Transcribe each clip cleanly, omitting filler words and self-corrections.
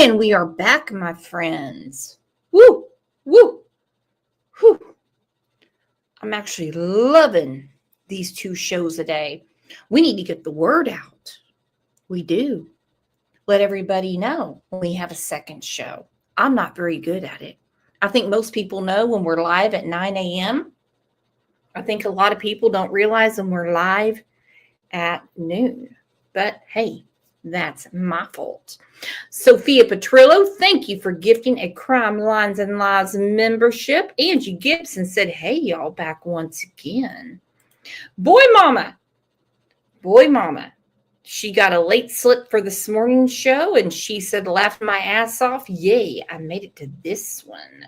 And we are back, my friends. Woo, woo, whoo. I'm actually loving these 2 shows a day. We need to get the word out. We do. Let everybody know when we have a second show. I'm not very good at it. I think most people know when we're live at 9 a.m. I think a lot of people don't realize when we're live at noon. But hey, that's my fault. Sophia Petrillo, thank you for gifting a Crime Lines and Lives membership. Angie Gibson said, hey, y'all, back once again. Boy Mama. She got a late slip for this morning's show, and she said, laughing my ass off. Yay, I made it to this one.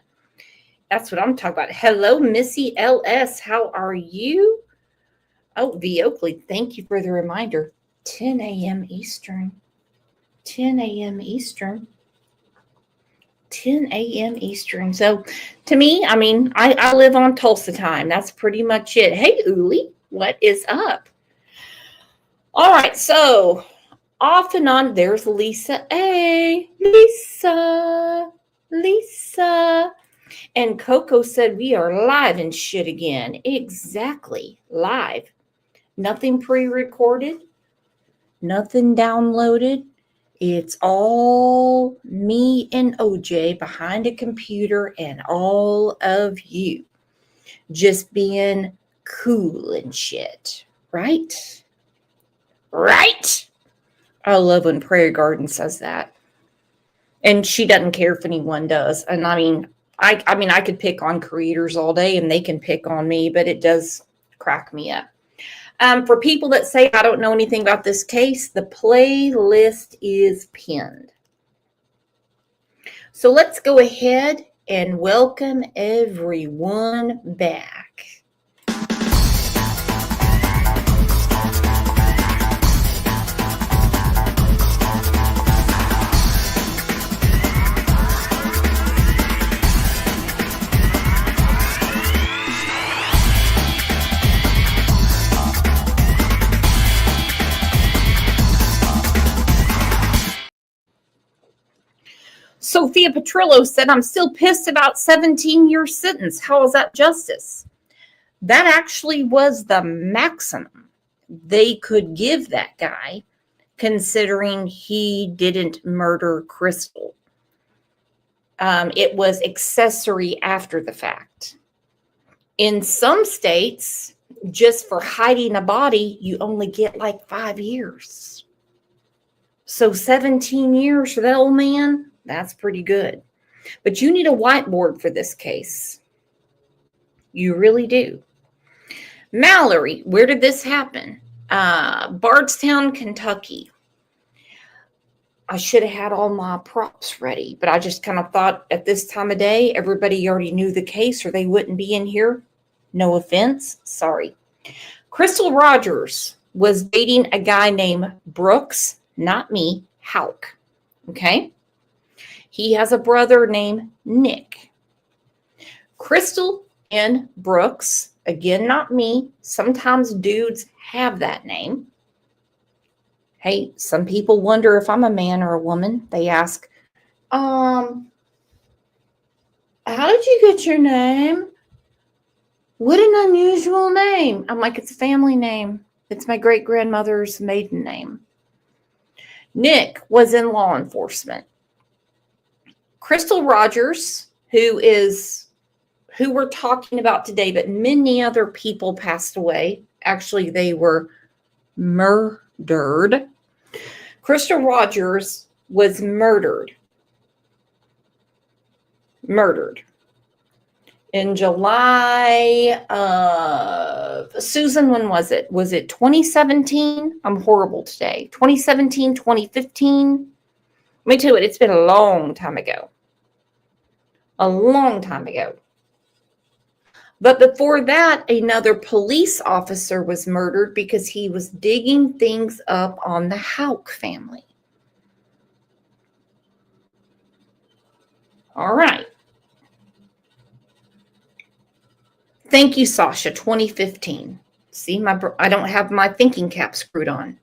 That's what I'm talking about. Hello, Missy LS. How are you? Oh, V. Oakley, thank you for the reminder. 10 a.m. Eastern. 10 a.m. Eastern. 10 a.m. Eastern. So to me, I live on Tulsa time. That's pretty much it. Hey, Uli, what is up? All right, so off and on, there's Lisa A. Lisa. And Coco said, we are live and shit again. Exactly, live. Nothing pre-recorded. Nothing downloaded. It's all me and OJ behind a computer and all of you just being cool and shit. Right? Right? I love when Prairie Garden says that. And she doesn't care if anyone does. And I could pick on creators all day and they can pick on me, but it does crack me up. For people that say, I don't know anything about this case, the playlist is pinned. So let's go ahead and welcome everyone back. Sophia Petrillo said, I'm still pissed about 17-year sentence. How is that justice? That actually was the maximum they could give that guy, considering he didn't murder Crystal. It was accessory after the fact. In some states, just for hiding a body, you only get like 5 years. So 17 years for that old man? That's pretty good. But you need a whiteboard for this case. You really do. Mallory, where did this happen? Bardstown, Kentucky. I should have had all my props ready, but I just kind of thought at this time of day, everybody already knew the case or they wouldn't be in here. No offense. Sorry. Crystal Rogers was dating a guy named Brooks, not me, Houck. Okay? He has a brother named Nick. Crystal and Brooks, again, not me. Sometimes dudes have that name. Hey, some people wonder if I'm a man or a woman. They ask, how did you get your name? What an unusual name. I'm like, it's a family name. It's my great-grandmother's maiden name. Nick was in law enforcement. Crystal Rogers, who we're talking about today, but many other people passed away. Actually, they were murdered. Crystal Rogers was murdered. In July of, Susan, when was it? Was it 2017? I'm horrible today. 2017, 2015? Let me tell you, it's been a long time ago. A long time ago. But before that, another police officer was murdered because he was digging things up on the Houck family. All right. Thank you, Sasha, 2015. See, I don't have my thinking cap screwed on.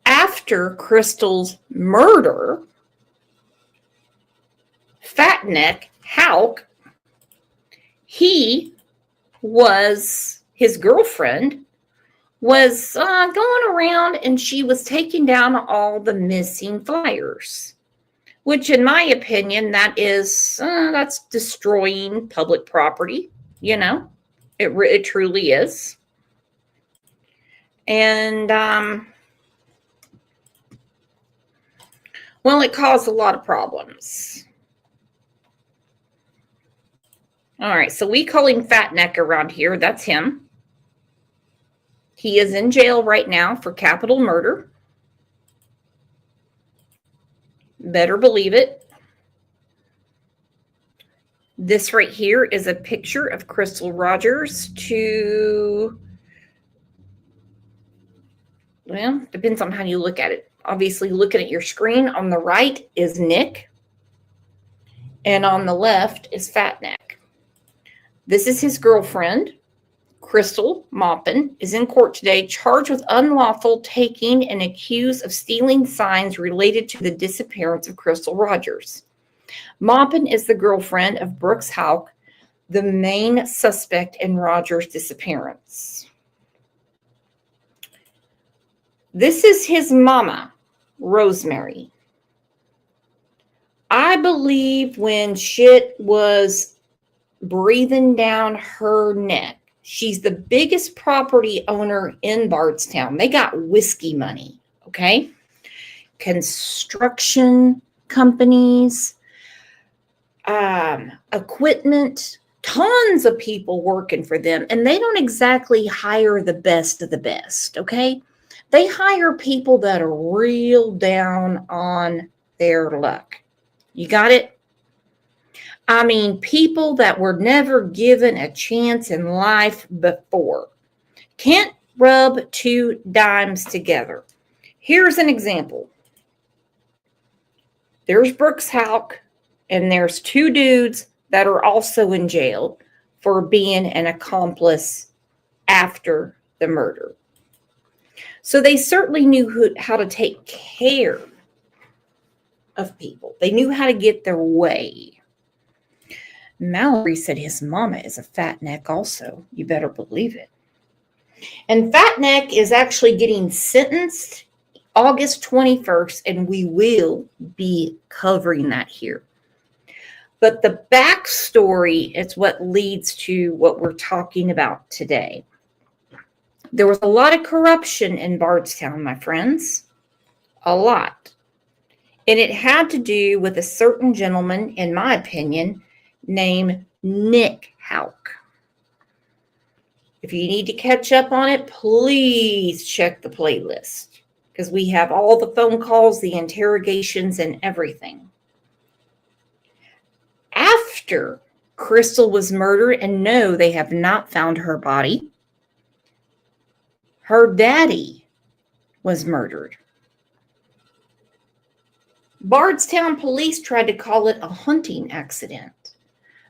After after Crystal's murder, Fatneck Houck, his girlfriend was going around and she was taking down all the missing flyers, which in my opinion, that's destroying public property. It truly is. And well, it caused a lot of problems. All right, so we call him Fatneck around here. That's him. He is in jail right now for capital murder. Better believe it. This right here is a picture of Crystal Rogers well, depends on how you look at it. Obviously, looking at your screen, on the right is Nick, and on the left is Fatneck. This is his girlfriend. Crystal Maupin is in court today, charged with unlawful taking and accused of stealing signs related to the disappearance of Crystal Rogers. Maupin is the girlfriend of Brooks Houck, the main suspect in Rogers' disappearance. This is his mama, Rosemary. I believe when shit was breathing down her neck, she's the biggest property owner in Bardstown. They got whiskey money, okay? Construction companies, equipment, tons of people working for them. And they don't exactly hire the best of the best, okay? They hire people that are real down on their luck. You got it? I mean, people that were never given a chance in life before. Can't rub two dimes together. Here's an example. There's Brooks Houck, and there's two dudes that are also in jail for being an accomplice after the murder. So they certainly knew how to take care of people. They knew how to get their way. Mallory said his mama is a Fatneck also. You better believe it. And Fatneck is actually getting sentenced August 21st, and we will be covering that here. But the backstory is what leads to what we're talking about today. There was a lot of corruption in Bardstown, my friends. A lot. And it had to do with a certain gentleman, in my opinion, named Nick Houck. If you need to catch up on it, please check the playlist, because we have all the phone calls, the interrogations, and everything. After Crystal was murdered, and no, they have not found her body, her daddy was murdered. Bardstown police tried to call it a hunting accident.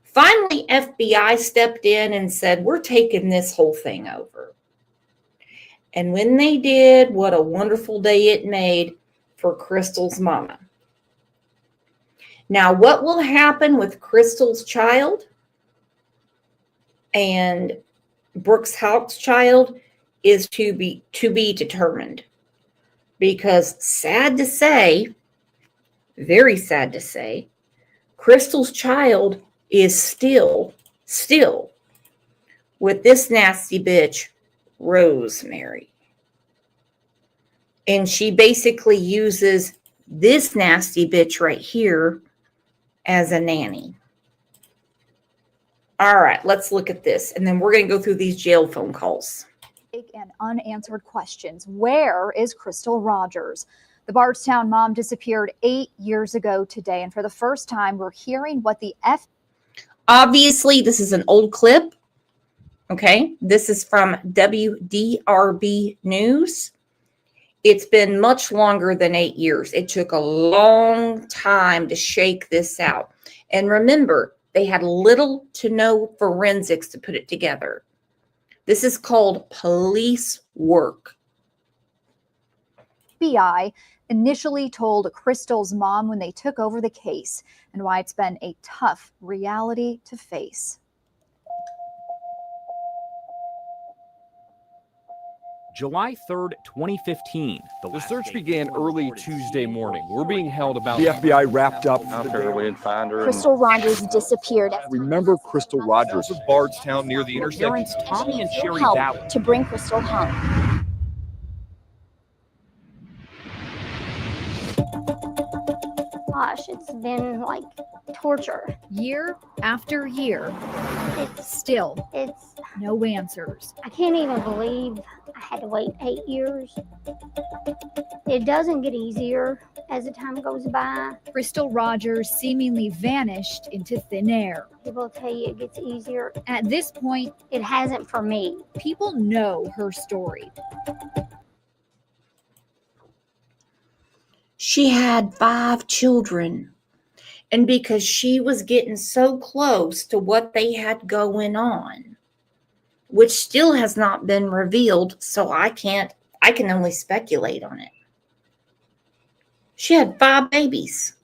Finally, FBI stepped in and said, we're taking this whole thing over. And when they did, what a wonderful day it made for Crystal's mama. Now, what will happen with Crystal's child and Brooks Houck's child is to be determined. Because sad to say, very sad to say, Crystal's child is still with this nasty bitch, Rosemary. And she basically uses this nasty bitch right here as a nanny. All right, let's look at this. And then we're going to go through these jail phone calls. And unanswered questions. Where is Crystal Rogers? The Bardstown mom disappeared 8 years ago today. And for the first time, we're hearing what the Obviously, this is an old clip. Okay, this is from WDRB News. It's been much longer than 8 years. It took a long time to shake this out. And remember, they had little to no forensics to put it together. This is called police work. FBI initially told Crystal's mom when they took over the case, and why it's been a tough reality to face. July 3rd, 2015. The search began early Tuesday morning. We're being held about. The FBI wrapped up. I figured we'd find her. Crystal Rogers disappeared. Remember Crystal Rogers of Bardstown near the Her intersection. parents, Tommy and Sherry Help Ballard, to bring Crystal home. Gosh, it's been like torture. Year after year, It's, still it's, no answers. I can't even believe I had to wait 8 years. It doesn't get easier as the time goes by. Crystal Rogers seemingly vanished into thin air. People tell you it gets easier. At this point, It hasn't for me. people know her story. She had 5 children. And because she was getting so close to what they had going on, which still has not been revealed, so I can only speculate on it. She had 5 babies.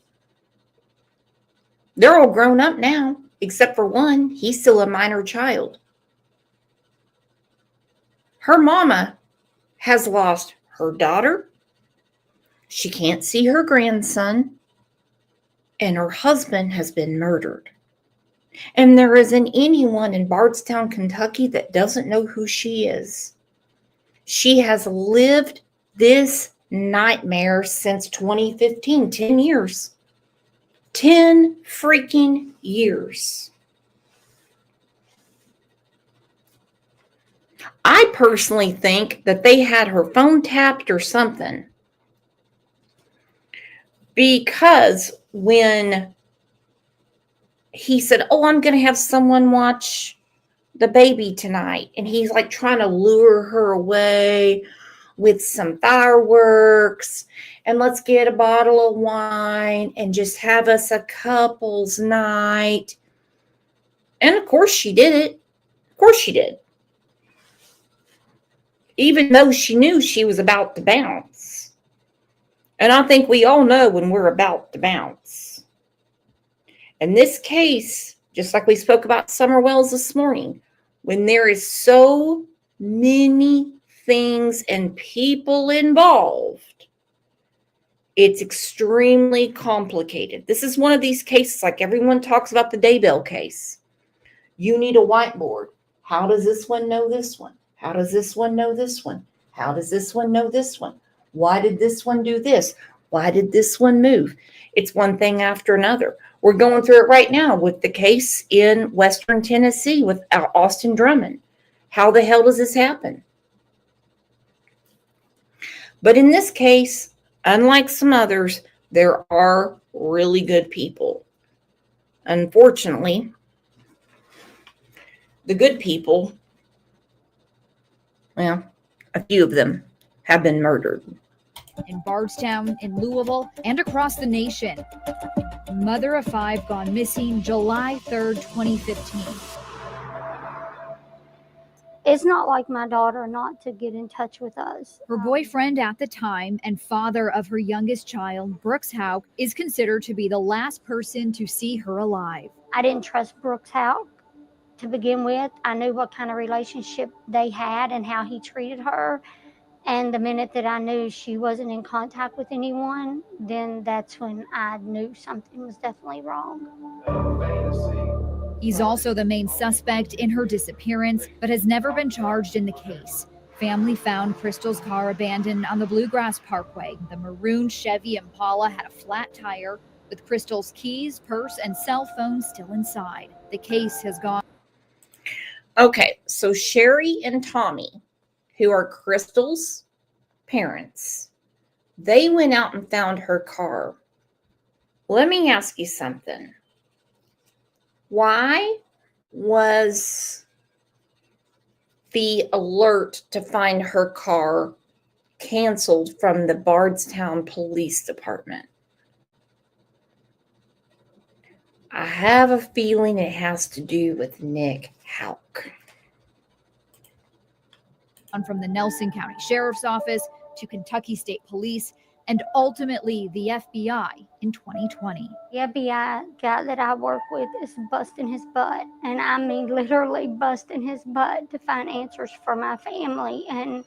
They're all grown up now, except for one. He's still a minor child. Her mama has lost her daughter. She can't see her grandson. And her husband has been murdered. And there isn't anyone in Bardstown, Kentucky that doesn't know who she is. She has lived this nightmare since 2015, 10 years. 10 freaking years. I personally think that they had her phone tapped or something. Because when he said, "Oh, I'm going to have someone watch the baby tonight," and he's like trying to lure her away with some fireworks and let's get a bottle of wine and just have us a couple's night. And of course she did it. Of course she did. Even though she knew she was about to bounce. And I think we all know when we're about to bounce. In this case, just like we spoke about Summer Wells this morning, when there is so many things and people involved, it's extremely complicated. This is one of these cases, like everyone talks about the Daybell case. You need a whiteboard. How does this one know this one? How does this one know this one? How does this one know this one? Why did this one do this? Why did this one move? It's one thing after another. We're going through it right now with the case in Western Tennessee with Austin Drummond. How the hell does this happen? But in this case, unlike some others, there are really good people. Unfortunately, the good people, well, a few of them have been murdered. In Bardstown, in Louisville, and across the nation. Mother of 5 gone missing July 3rd, 2015. It's not like my daughter not to get in touch with us. Her boyfriend at the time and father of her youngest child, Brooks Houck, is considered to be the last person to see her alive. I didn't trust Brooks Houck to begin with. I knew what kind of relationship they had and how he treated her. And the minute that I knew she wasn't in contact with anyone, then that's when I knew something was definitely wrong. He's also the main suspect in her disappearance, but has never been charged in the case. Family found Crystal's car abandoned on the Bluegrass Parkway. The maroon Chevy Impala had a flat tire with Crystal's keys, purse, and cell phone still inside. The case has gone. Okay, so Sherry and Tommy, who are Crystal's parents, they went out and found her car. Let me ask you something. Why was the alert to find her car canceled from the Bardstown Police Department? I have a feeling it has to do with Nick Houck. From the Nelson County Sheriff's Office, to Kentucky State Police, and ultimately the FBI in 2020. The FBI guy that I work with is busting his butt, and I mean literally busting his butt to find answers for my family. And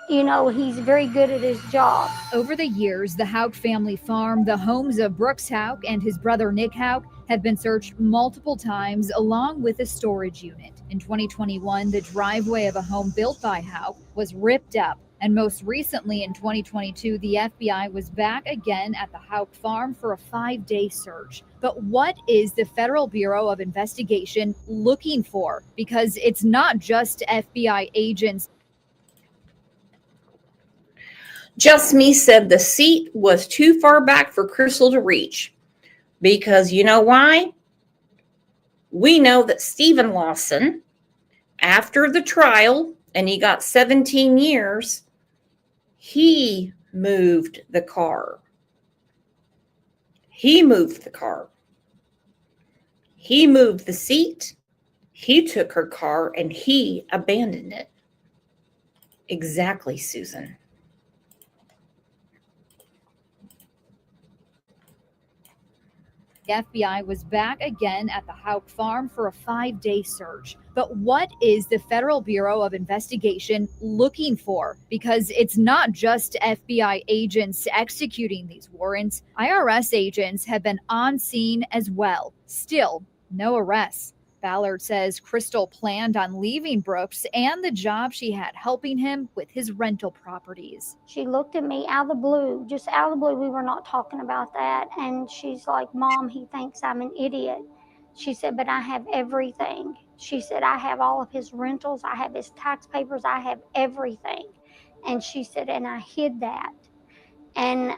you know, he's very good at his job. Over the years, the Houck family farm, the homes of Brooks Houck and his brother Nick Houck, have been searched multiple times, along with a storage unit. In 2021, the driveway of a home built by Houck was ripped up. And most recently, in 2022, the FBI was back again at the Houck farm for a 5-day search. But what is the Federal Bureau of Investigation looking for? Because it's not just FBI agents. Just Me said the seat was too far back for Crystal to reach. Because you know why? We know that Stephen Lawson, after the trial, and he got 17 years, he moved the car. He moved the car. He moved the seat. He took her car and he abandoned it. Exactly, Susan. The FBI was back again at the Houck farm for a 5-day search. But what is the Federal Bureau of Investigation looking for? Because it's not just FBI agents executing these warrants. IRS agents have been on scene as well. Still, no arrests. Ballard says Crystal planned on leaving Brooks and the job she had helping him with his rental properties. She looked at me out of the blue, just out of the blue. We were not talking about that. And she's like, Mom, he thinks I'm an idiot. She said, but I have everything. She said, I have all of his rentals. I have his tax papers. I have everything. And she said, and I hid that. And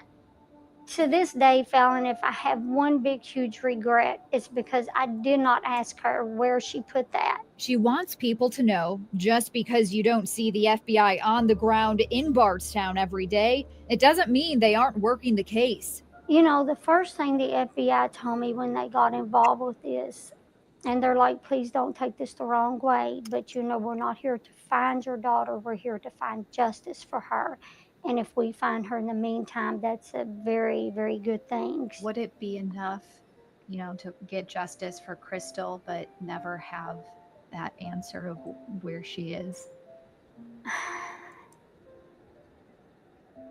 to this day, Fallon, if I have one big, huge regret, it's because I did not ask her where she put that. She wants people to know just because you don't see the FBI on the ground in Bardstown every day, it doesn't mean they aren't working the case. You know, the first thing the FBI told me when they got involved with this, and they're like, please don't take this the wrong way, but you know, we're not here to find your daughter. We're here to find justice for her. And if we find her in the meantime, that's a very, very good thing. Would it be enough, you know, to get justice for Crystal, but never have that answer of where she is?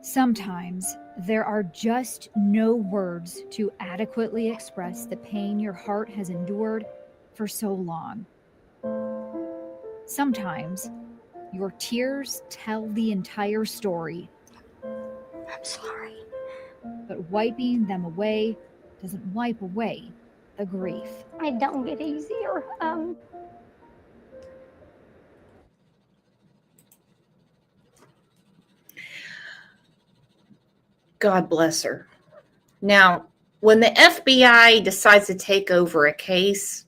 Sometimes there are just no words to adequately express the pain your heart has endured for so long. Sometimes your tears tell the entire story. I'm sorry. But wiping them away doesn't wipe away the grief. It don't get easier. God bless her. Now, when the FBI decides to take over a case,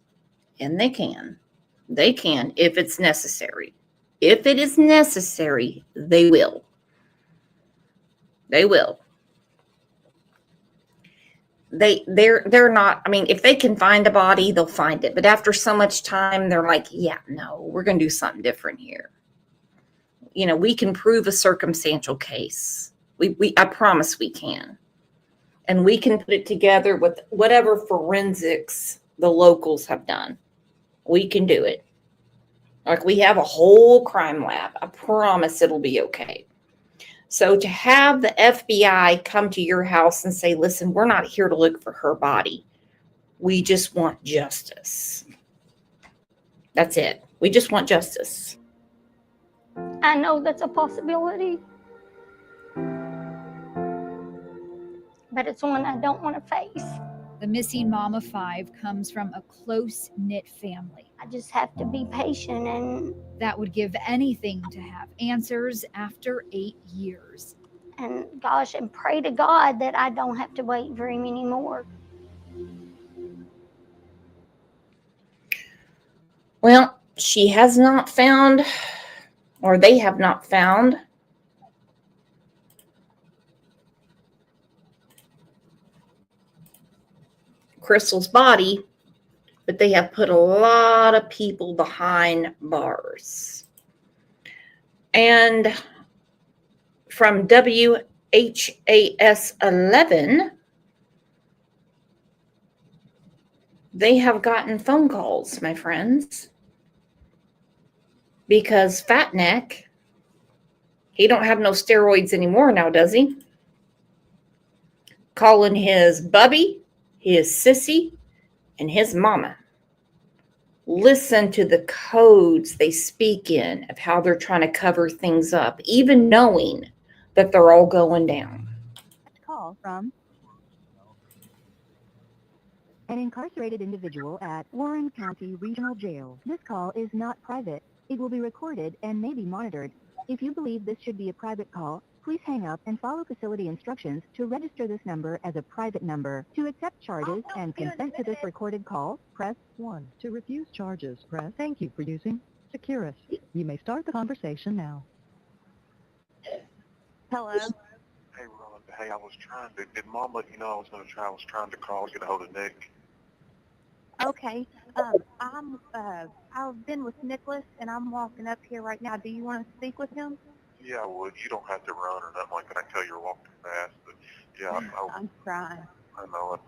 and they can if it's necessary. If it is necessary, they will. They will. They're not, I mean, if they can find a body, they'll find it. But after so much time, they're like, yeah, no, we're going to do something different here. You know, we can prove a circumstantial case. I promise we can. And we can put it together with whatever forensics the locals have done. We can do it. Like, we have a whole crime lab. I promise it'll be okay. So to have the FBI come to your house and say, listen, we're not here to look for her body. We just want justice. That's it. We just want justice. I know that's a possibility, but it's one I don't want to face. The missing mom of 5 comes from a close-knit family. I just have to be patient, and that would give anything to have answers after 8 years. And gosh, and pray to God that I don't have to wait very many more. Well, she has not found, or they have not found, Crystal's body, but they have put a lot of people behind bars. And from WHAS 11, they have gotten phone calls, my friends, because Fat Neck, he don't have no steroids anymore now, does he? Calling his bubby, his sissy, and his mama. Listen to the codes they speak in of how they're trying to cover things up, even knowing that they're all going down. Call from an incarcerated individual at Warren County Regional Jail. This call is not private. It will be recorded and may be monitored. If you believe this should be a private call, please hang up and follow facility instructions to register this number as a private number. To accept charges and consent to this recorded call, press 1. To refuse charges, press thank you for using Securus. You may start the conversation now. Hello? Hey, Rhonda. Hey, I was trying to, did Mom let you know I was trying to call, get a hold of Nick? Okay. I've been with Nicholas and I'm walking up here right now. Do you want to speak with him? Yeah, I would. You don't have to run or nothing like that. I can tell you're walking fast, but yeah, I'm trying. I know it.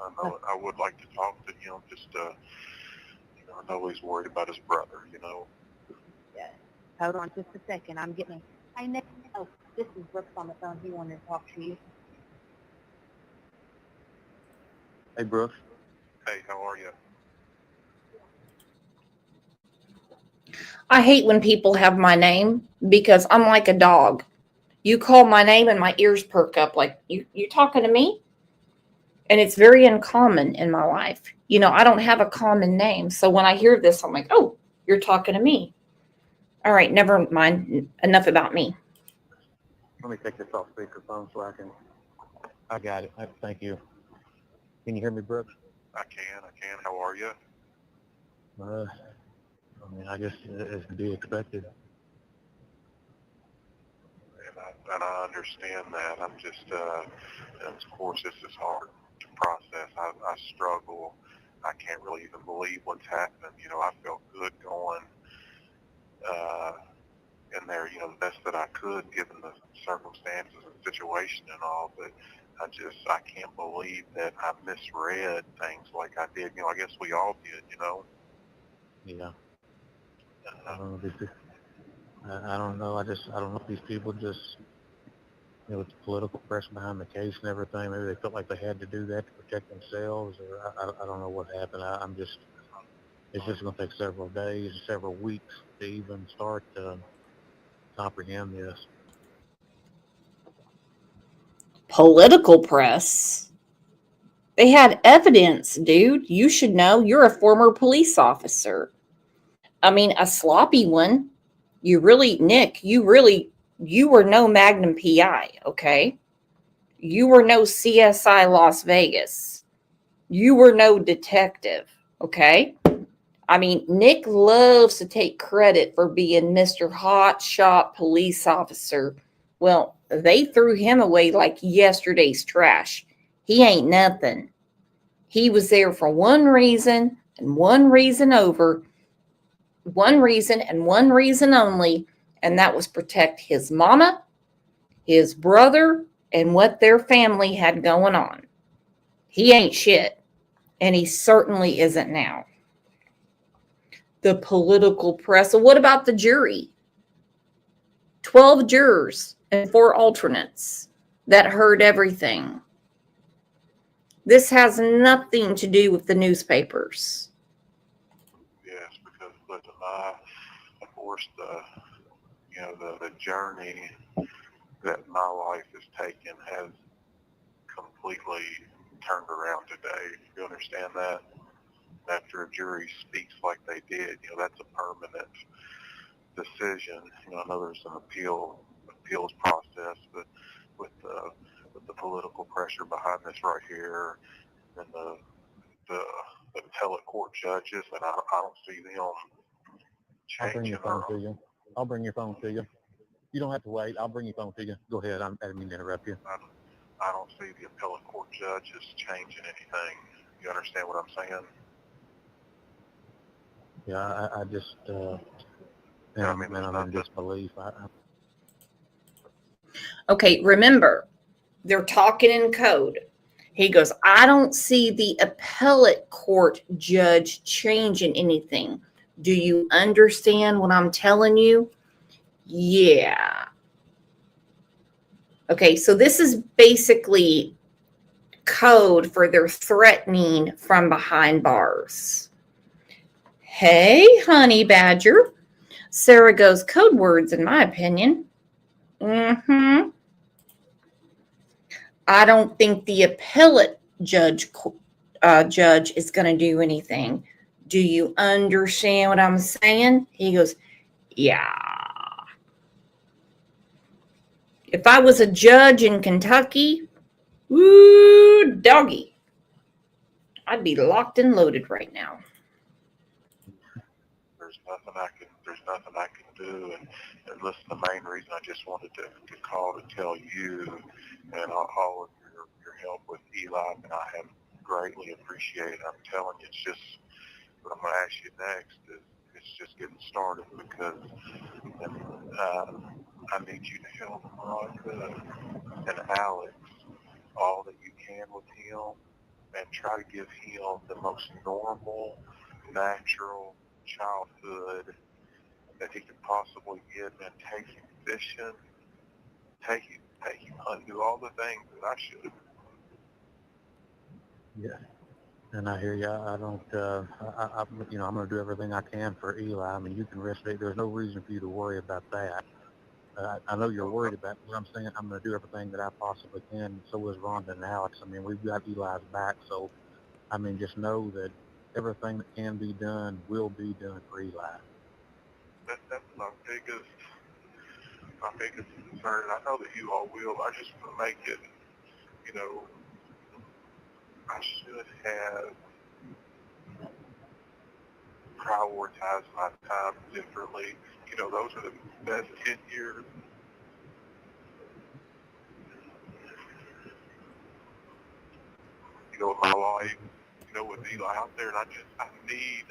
I would like to talk to him. Just, I know he's worried about his brother, Yeah. Hold on just a second. I'm getting. Hey, Nick. Oh, this is Brooks on the phone. He wanted to talk to you. Hey, Brooks. Hey, how are you? I hate when people have my name because I'm like a dog. You call my name and my ears perk up like, you talking to me? And it's very uncommon in my life. I don't have a common name. So when I hear this, I'm like, oh, you're talking to me. All right, never mind. Enough about me. Let me take this off speakerphone so I got it. Thank you. Can you hear me, Brooks? I can. How are you? I guess it's to be expected. And I understand that. I'm just, and of course, this is hard to process. I struggle. I can't really even believe what's happened. I felt good going in there, the best that I could given the circumstances and situation and all, but I can't believe that I misread things like I did. I guess we all did, Yeah. I don't know. I don't know. I don't know if these people just, with the political pressure behind the case and everything, maybe they felt like they had to do that to protect themselves, or I don't know what happened. It's just going to take several days, several weeks to even start to comprehend this. Political press? They had evidence, dude. You should know. You're a former police officer. I mean, a sloppy one. Nick, you were no Magnum PI, okay? You were no CSI Las Vegas. You were no detective, okay? I mean, Nick loves to take credit for being Mr. Hot Shot police officer. Well, they threw him away like yesterday's trash. He ain't nothing. He was there for one reason and one reason only, and that was protect his mama, his brother, and what their family had going on. He ain't shit, and he certainly isn't now. The political press. So what about the jury? 12 jurors and 4 alternates that heard everything. This has nothing to do with the newspapers. Yes, because listen, of course, the journey that my life has taken has completely turned around today. You understand that? After a jury speaks like they did, that's a permanent decision. I know there's an appeals process, but with the political pressure behind this right here, and the appellate court judges, and I don't see them I'll bring changing. your phone to you. I'll bring your phone to you. You don't have to wait. I'll bring your phone to you. Go ahead. I didn't mean to interrupt you. I don't see the appellate court judges changing anything. You understand what I'm saying? Yeah, I just, I'm in disbelief. Okay, remember, they're talking in code. He goes, I don't see the appellate court judge changing anything. Do you understand what I'm telling you? Yeah. Okay, so this is basically code for their threatening from behind bars. Hey, honey badger. Sarah goes, code words, in my opinion. Mm-hmm. I don't think the appellate judge is going to do anything. Do you understand what I'm saying? He goes, yeah. If I was a judge in Kentucky, woo, doggy, I'd be locked and loaded right now. There's nothing I can do. And listen, the main reason I just wanted to call to tell you and all of your help with Eli, and I have greatly appreciated. I'm telling you, it's just what I'm going to ask you next is it's just getting started because I need you to help Rhonda and Alex all that you can with him and try to give him the most normal, natural childhood that he could possibly get, and take him fishing, take him hunting, do all the things that I should have. Yeah. And I hear you. I don't, I'm going to do everything I can for Eli. I mean, you can rest it. There's no reason for you to worry about that. I know you're worried about what I'm saying. I'm going to do everything that I possibly can. So is Rhonda and Alex. I mean, we've got Eli's back. So, I mean, just know that everything that can be done will be done for Eli. That's my biggest concern. I know that you all will. I just want to make it, I should have prioritized my time differently. Those are the best 10 years. Of my life, with Eli out there, and I need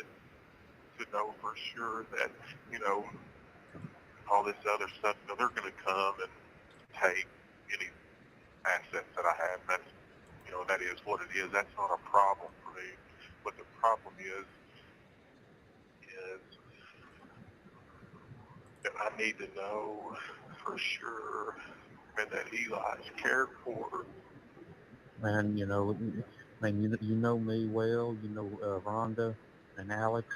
to know for sure that, all this other stuff, they're going to come and take any assets that I have. That's, that is what it is. That's not a problem for me. What the problem is that I need to know for sure, and that Eli's cared for. Man, you know me well. You know Rhonda and Alex,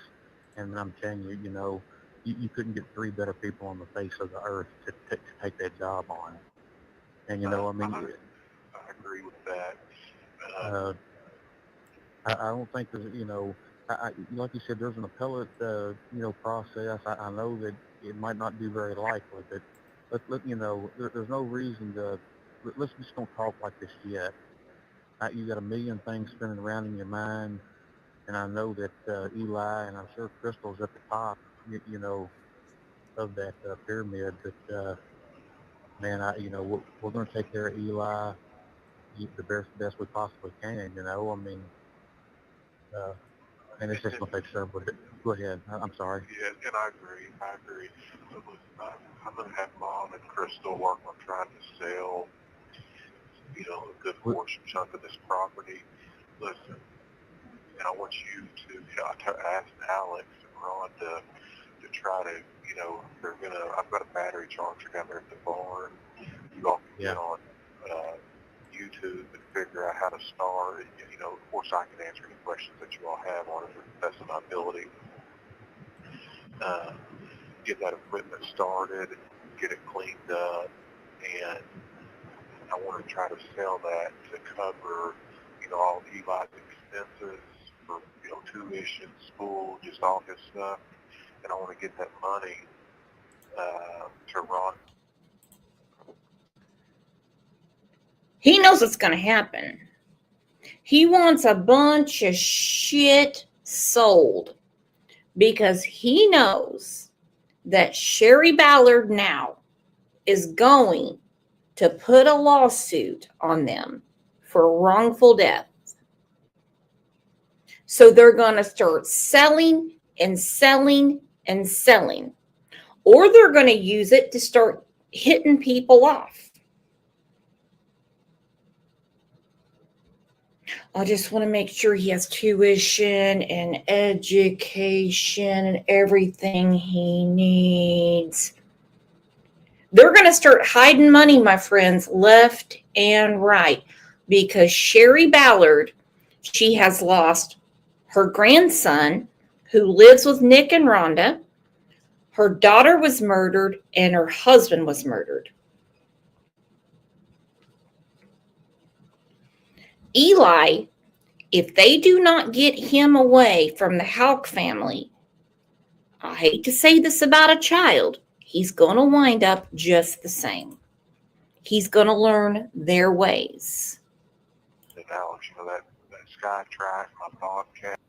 and I'm telling you, you couldn't get three better people on the face of the earth to take that job on. And I agree with that. I don't think there's, like you said, there's an appellate, process. I know that it might not be very likely, but there's no reason to. Let's just don't talk like this yet. You got a million things spinning around in your mind, and I know that Eli and I'm sure Crystal's at the top, of that pyramid. But man, we're going to take care of Eli the best we possibly can. I mean, and it's just going to take several. Go ahead. I'm sorry. Yeah, and I agree. So listen, I'm going to have Mom and Crystal work on trying to sell, a good portion chunk of this property. Listen, and I want you to ask Alex and Rhonda to try to, I've got a battery charger down there at the barn. You all can get on YouTube and figure out how to start. And, of course, I can answer any questions that you all have on it to the best of my ability. Get that equipment started, get it cleaned up, and I want to try to sell that to cover, all Eli's expenses for, tuition, school, just all his stuff. And I want to get that money to Ron. He knows it's going to happen. He wants a bunch of shit sold because he knows that Sherry Ballard now is going to put a lawsuit on them for wrongful death. So they're going to start selling and selling and selling, or they're going to use it to start hitting people off. I just want to make sure he has tuition and education and everything he needs. They're going to start hiding money, my friends, left and right, because Sherry Ballard, she has lost her grandson who lives with Nick and Rhonda. Her daughter was murdered and her husband was murdered. Eli, if they do not get him away from the Houck family, I hate to say this about a child, he's going to wind up just the same. He's going to learn their ways. And Alex, that SkyTrack, my Bobcat,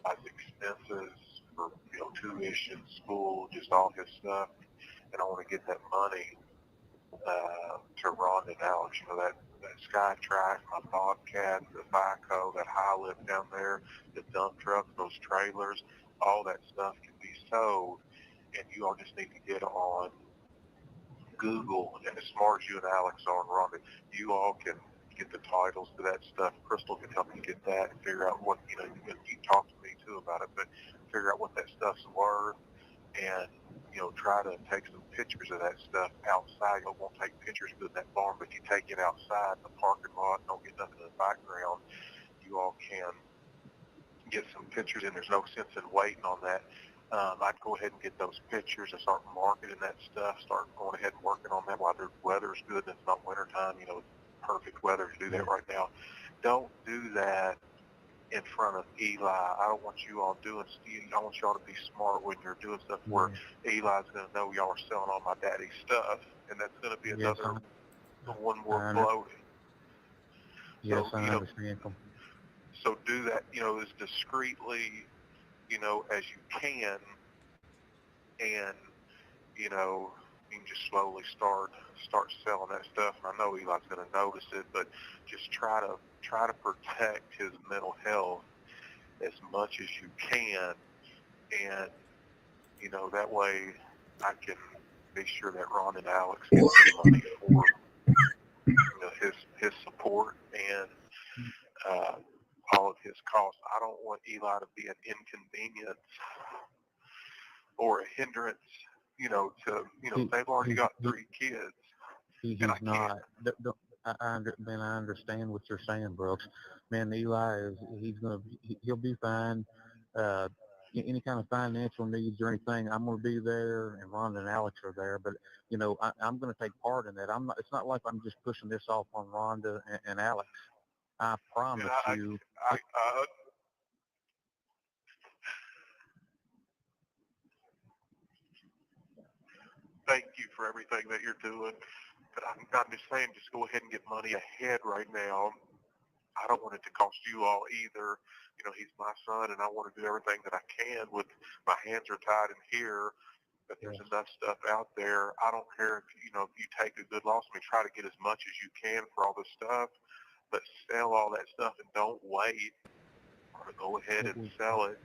my expenses for, tuition, school, just all his stuff. And I want to get that money to Ron and Alex. That SkyTrack, my Bobcat, the FICO, that high lift down there, the dump truck, those trailers, all that stuff can be sold. And you all just need to get on Google, and as smart as you and Alex are, and Rhonda, you all can get the titles to that stuff. Crystal can help you get that and figure out what, you talk to me too about it, but figure out what that stuff's worth and, try to take some pictures of that stuff outside. You won't take pictures of that farm, but you take it outside in the parking lot, don't get nothing in the background. You all can get some pictures, and there's no sense in waiting on that. I'd go ahead and get those pictures and start marketing that stuff, start going ahead and working on that while the weather's good and it's not wintertime, perfect weather to do that right now. Don't do that in front of Eli. I don't want you all doing, I want you all to be smart when you're doing stuff where Eli's going to know y'all are selling all my daddy's stuff, and that's going to be another one more bloating. Yes, I understand. So do that, as discreetly, as you can, and, you can just slowly start selling that stuff. And I know Eli's going to notice it, but just try to protect his mental health as much as you can, and, that way I can be sure that Ron and Alex get the money for, his support and all of his costs. I don't want Eli to be an inconvenience or a hindrance, they've already got 3 kids. He's not. I understand what you're saying, Brooks. Man, Eli he'll be fine. Any kind of financial needs or anything, I'm going to be there, and Rhonda and Alex are there. But I'm going to take part in that. It's not like I'm just pushing this off on Rhonda and Alex. I promise you. Thank you for everything that you're doing. But I'm just saying, just go ahead and get money ahead right now. I don't want it to cost you all either. He's my son, and I want to do everything that I can with my hands are tied in here. But there's enough stuff out there. I don't care if you take a good loss. Try to get as much as you can for all this stuff, but sell all that stuff and don't wait. Or go ahead and sell it.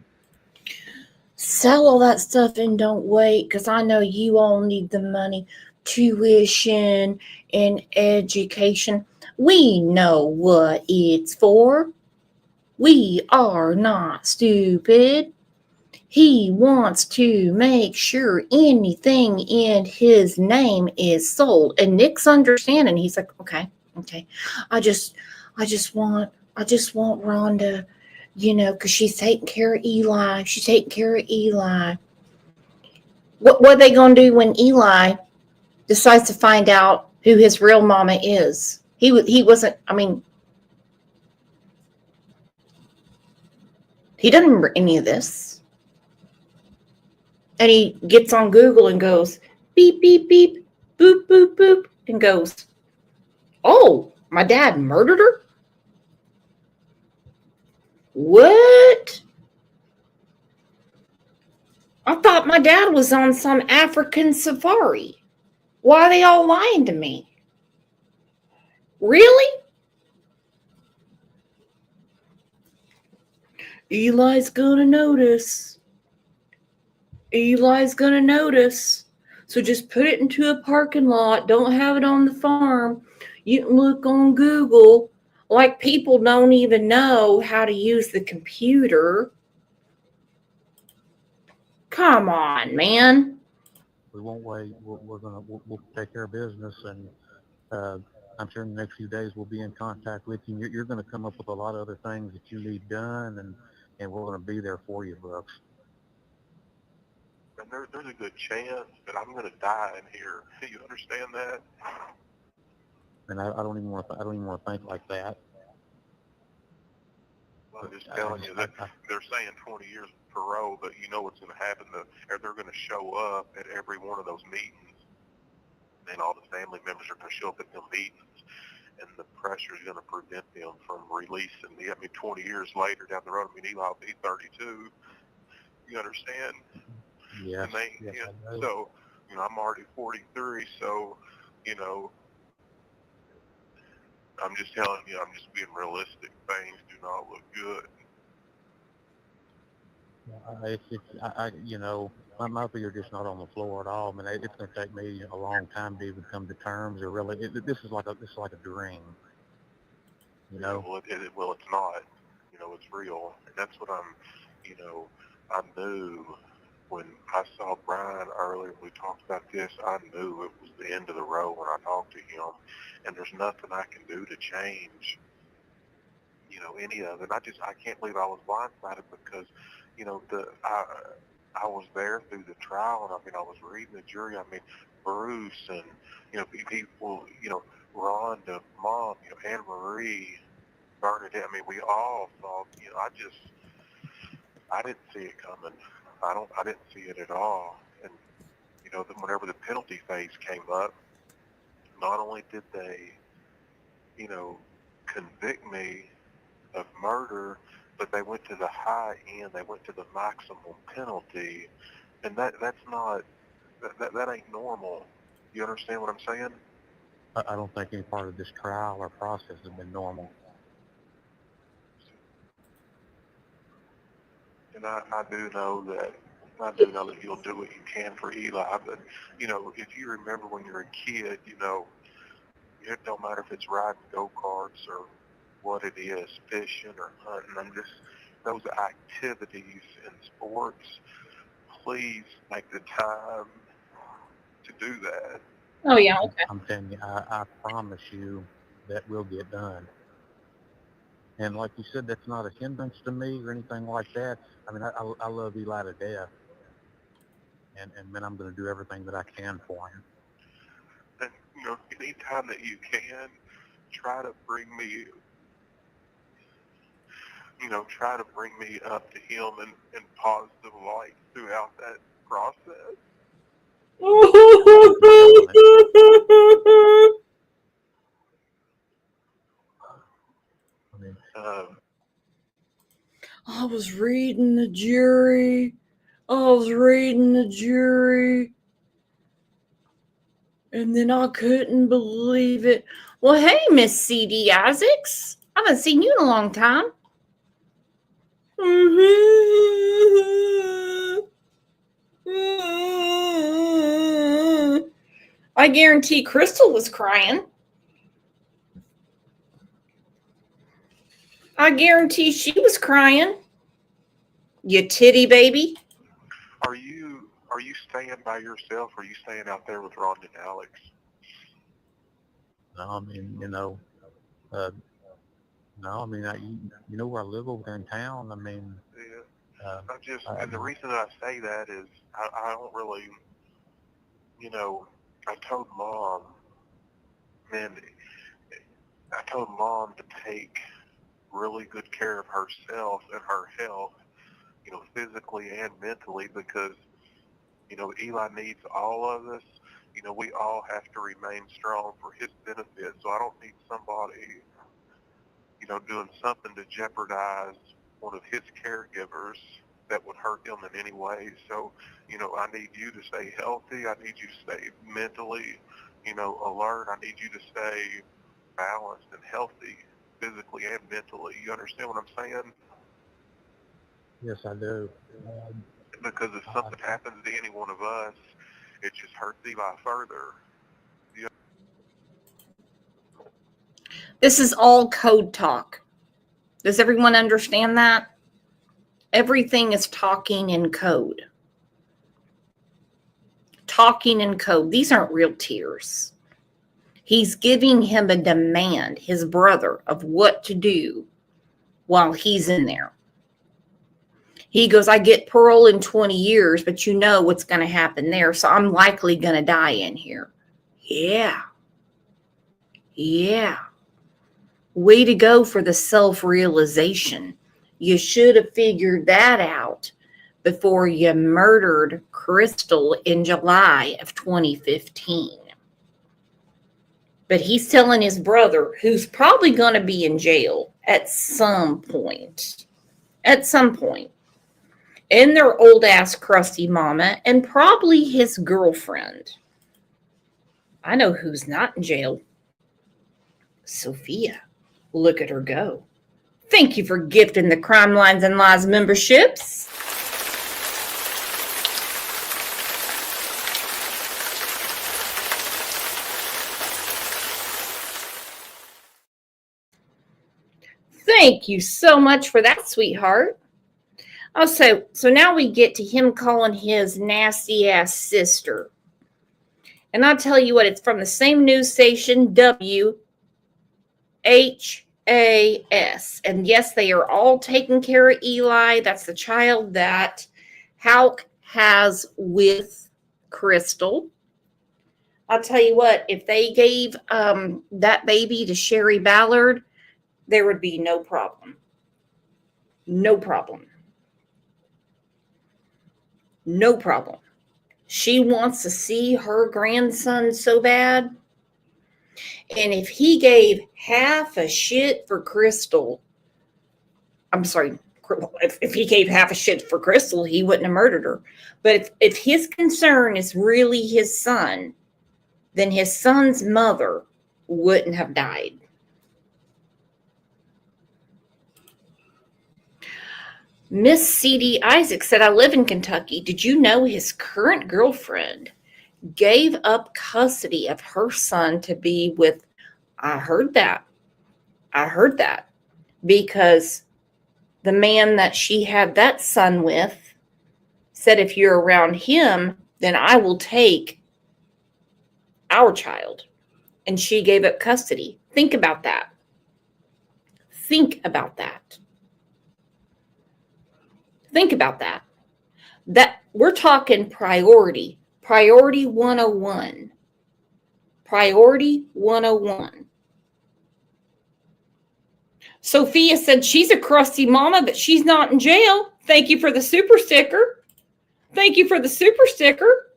Sell all that stuff and don't wait, because I know you all need the money. Tuition and education. We know what it's for. We are not stupid. He wants to make sure anything in his name is sold. And Nick's understanding. He's like, okay. I just want Rhonda, because she's taking care of Eli. What are they going to do when Eli decides to find out who his real mama is? He wasn't, he doesn't remember any of this. And he gets on Google and goes, beep, beep, beep, boop, boop, boop, and goes, oh, my dad murdered her? What? I thought my dad was on some African safari. Why are they all lying to me? Really? Eli's gonna notice. So just put it into a parking lot. Don't have it on the farm. You can look on Google. Like people don't even know how to use the computer. Come on, man. We won't wait. We'll take care of business, and I'm sure in the next few days we'll be in contact with you. You're going to come up with a lot of other things that you need done, and we're going to be there for you, Brooks. And there's a good chance that I'm going to die in here. You understand that? And I don't even want to think like that. Well, I'm just telling you that they're saying 20 years parole, but you know what's going to happen. They're going to show up at every one of those meetings, and all the family members are going to show up at them meetings, and the pressure is going to prevent them from releasing me. I mean, 20 years later down the road, I mean, Eli will be 32. You understand? Yes. And they, Yes, I know. so, I'm already 43, so, I'm just telling you, I'm just being realistic. Things do not look good. My feet are just not on the floor at all. I mean, it's going to take me a long time to even come to terms. Or really, this is like a dream. Well, it's not. It's real, and that's what I knew when I saw Brian earlier. We talked about this. I knew it was the end of the road when I talked to him, and there's nothing I can do to change, any of it. I can't believe I was blindsided because, I was there through the trial, and I mean, I was reading the jury. I mean, Bruce and, people, Rhonda, Mom, Anne Marie, Bernadette. I mean, we all thought, I didn't see it coming. I didn't see it at all. And, then whenever the penalty phase came up, not only did they, convict me of murder, but they went to the high end. They went to the maximum penalty, and that's not that ain't normal. You understand what I'm saying? I don't think any part of this trial or process has been normal. And I do know that you'll do what you can for Eli. But if you remember when you were a kid, it don't matter if it's riding go-karts or what it is, fishing or hunting. I'm just those activities in sports. Please make the time to do that. Oh, yeah, okay. I'm telling you, I promise you that will get done. And like you said, that's not a hindrance to me or anything like that. I mean, I love Eli to death. And man, I'm going to do everything that I can for him. And, anytime that you can, try to bring me up to him in positive light throughout that process. I was reading the jury. And then I couldn't believe it. Well, hey, Miss C.D. Isaacs. I haven't seen you in a long time. I guarantee Crystal was crying. I guarantee she was crying. You titty baby. Are you staying by yourself, or are you staying out there with Rhonda and Alex? No, I mean, no, I mean, you know where I live over there in town. I mean, yeah. And the reason that I say that is I don't really, I told Mom, man, I told Mom to take really good care of herself and her health, physically and mentally, because, Eli needs all of us. We all have to remain strong for his benefit. So I don't need somebody, doing something to jeopardize one of his caregivers that would hurt him in any way. So, I need you to stay healthy. I need you to stay mentally, alert. I need you to stay balanced and healthy physically and mentally. You understand what I'm saying? yes, I do. Because if something happens to any one of us, it just hurts Eli further. This is all code talk. Does everyone understand that? Everything is talking in code. Talking in code. These aren't real tears. He's giving him a demand, his brother, of what to do while he's in there. He goes, I get parole in 20 years, but you know what's going to happen there, so I'm likely going to die in here. Yeah. Yeah. Way to go for the self-realization. You should have figured that out before you murdered Crystal in July of 2015. But he's telling his brother, who's probably going to be in jail at some point, and their old ass crusty mama, and probably his girlfriend. I know who's not in jail. Sophia. Look at her go. Thank you for gifting the Crime Lines and Lies memberships. Thank you so much for that, sweetheart. Oh, so now we get to him calling his nasty ass sister. And I'll tell you what, it's from the same news station, WHAS. And yes, they are all taking care of Eli. That's the child that Houck has with Crystal. I'll tell you what, if they gave that baby to Sherry Ballard, there would be no problem. No problem. No problem. She wants to see her grandson so bad. And if he gave half a shit for Crystal, I'm sorry, if he gave half a shit for Crystal, he wouldn't have murdered her. But if his concern is really his son, then his son's mother wouldn't have died. Miss C.D. Isaac said, I live in Kentucky. Did you know his current girlfriend gave up custody of her son to be with? I heard that. Because the man that she had that son with said, if you're around him, then I will take our child. And she gave up custody. Think about that. Think about that. Think about that. That we're talking priority. Priority 101. Priority 101. Sophia said she's a crusty mama, but she's not in jail. Thank you for the super sticker. Thank you for the super sticker.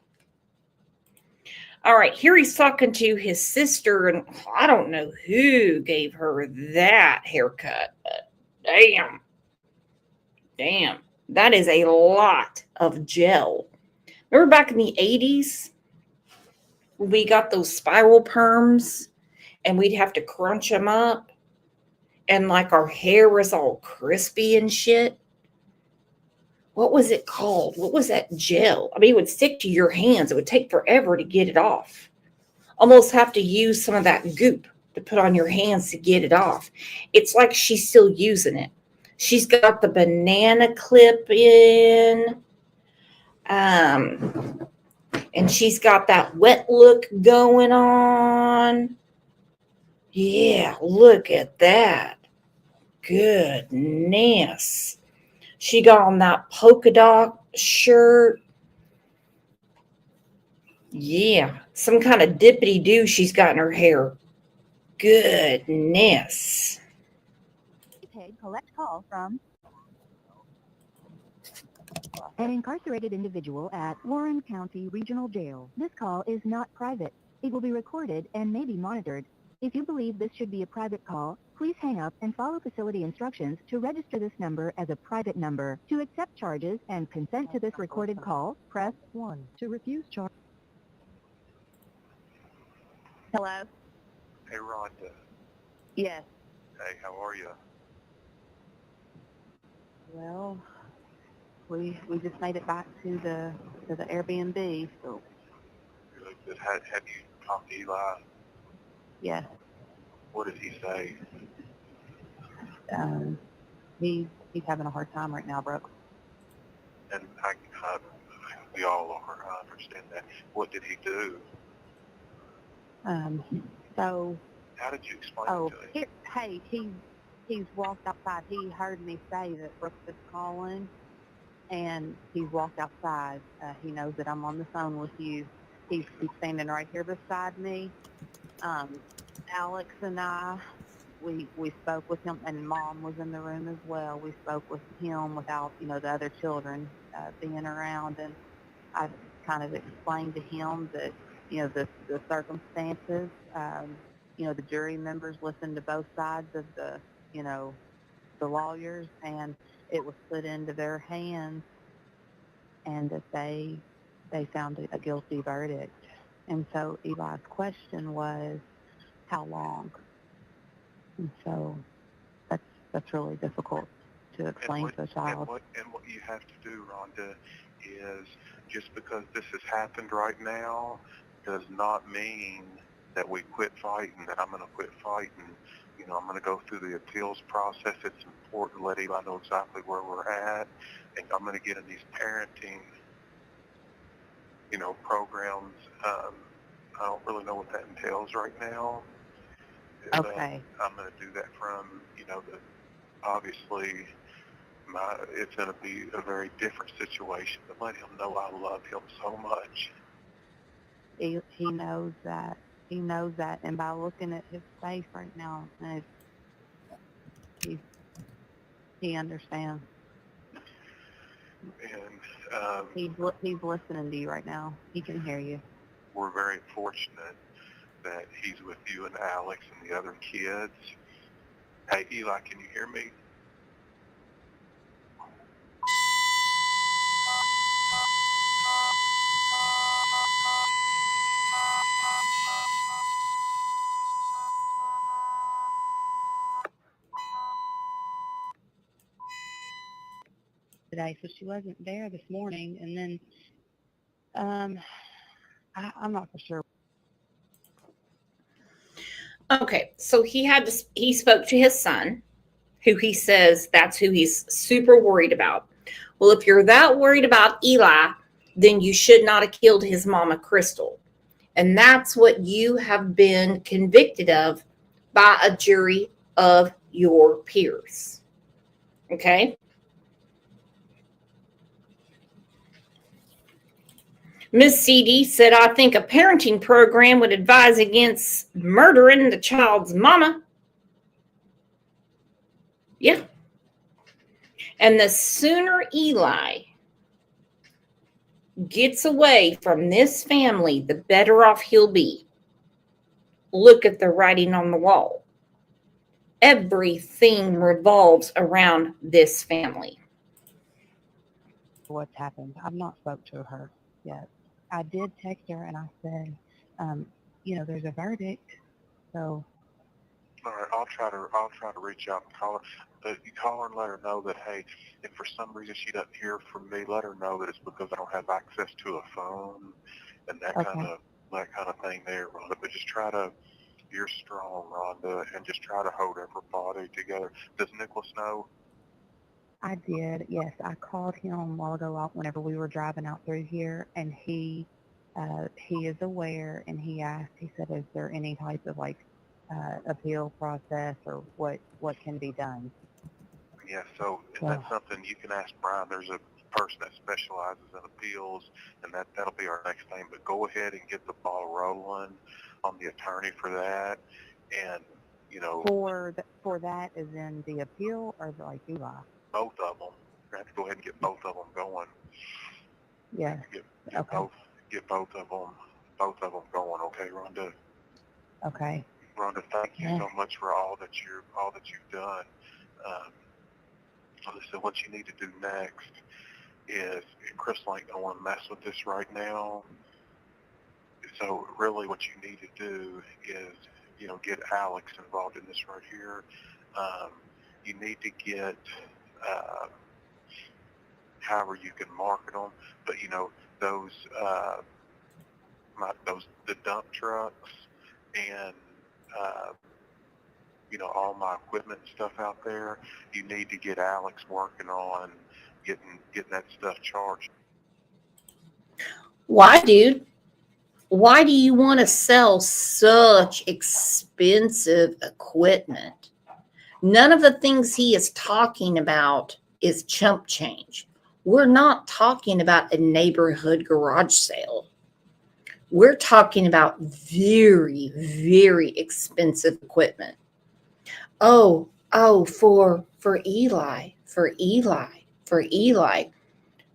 All right, here he's talking to his sister, and I don't know who gave her that haircut, but damn. That is a lot of gel. Remember back in the 80s, we got those spiral perms, and we'd have to crunch them up, and like our hair was all crispy and shit? What was it called? What was that gel? I mean, it would stick to your hands. It would take forever to get it off. Almost have to use some of that goop to put on your hands to get it off. It's like she's still using it. She's got the banana clip in. And she's got that wet look going on. Yeah, look at that. Goodness. She got on that polka dot shirt. Yeah, some kind of dippity-doo she's got in her hair. Goodness. Paid collect call from an incarcerated individual at Warren County Regional Jail. This call is not private. It will be recorded and may be monitored. If you believe this should be a private call, please hang up and follow facility instructions to register this number as a private number. To accept charges and consent to this recorded call, press 1. To refuse charge. Hello? Hey, Rhonda. Yes. Hey, how are you? Well, we just made it back to the Airbnb, so Really good. Have you talked to Eli? yes. What did he say? He's having a hard time right now, Brooke. And we all are. I understand that. What did he do? So, How did you explain it to him? hey, he's walked outside. He heard me say that Brooke is calling, and he's walked outside. He knows that I'm on the phone with you. He's standing right here beside me. Alex and I, we spoke with him, and Mom was in the room as well. We spoke with him without, the other children being around, and I kind of explained to him that, the circumstances, the jury members listened to both sides of the lawyers, and it was put into their hands, and that they found a guilty verdict. And so Eli's question was, how long? And so that's really difficult to explain to a child. And what you have to do, Rhonda, is just because this has happened right now does not mean that we quit fighting, that I'm going to quit fighting. I'm going to go through the appeals process. It's important to let Eli know exactly where we're at. And I'm going to get in these parenting, programs. I don't really know what that entails right now. Okay. I'm going to do that from, obviously it's going to be a very different situation, but let him know I love him so much. He knows that. He knows that, and by looking at his face right now, he understands. And he's listening to you right now. He can hear you. We're very fortunate that he's with you and Alex and the other kids. Hey, Eli, can you hear me? Today, so she wasn't there this morning, and then I'm not for sure. Okay, so he spoke to his son, who he says that's who he's super worried about. Well, if you're that worried about Eli, then you should not have killed his mama, Crystal. And that's what you have been convicted of by a jury of your peers. Okay? Miss CD said, I think a parenting program would advise against murdering the child's mama. Yeah. And the sooner Eli gets away from this family, the better off he'll be. Look at the writing on the wall. Everything revolves around this family. What's happened? I've not spoke to her yet. I did text her and I said, there's a verdict. So. All right, I'll try to reach out and call her. You call her and let her know that, hey, if for some reason she doesn't hear from me, let her know that it's because I don't have access to a phone and that kind of thing there, Rhonda. But just you're strong, Rhonda, and just try to hold everybody together. Does Nicholas know? I did, yes. I called him a while ago whenever we were driving out through here, and he is aware, and he said, is there any type of appeal process or what can be done? Yeah, so that's something you can ask Brian. There's a person that specializes in appeals, and that'll be our next thing. But go ahead and get the ball rolling on the attorney for that, and for that is in the appeal or Eli? Both of them. You have to go ahead and get both of them going. Yeah. Get both of them going. Okay, Rhonda. Okay. Rhonda, thank you so much for all that you've done. Listen, what you need to do next is Crystal ain't gonna want to mess with this right now. So really, what you need to do is get Alex involved in this right here. You need to get however you can market them, but the dump trucks and all my equipment and stuff out there. You need to get Alex working on getting that stuff charged. Why, dude? Why do you want to sell such expensive equipment? None of the things he is talking about is chump change. We're not talking about a neighborhood garage sale. We're talking about very, very expensive equipment. Oh, for Eli,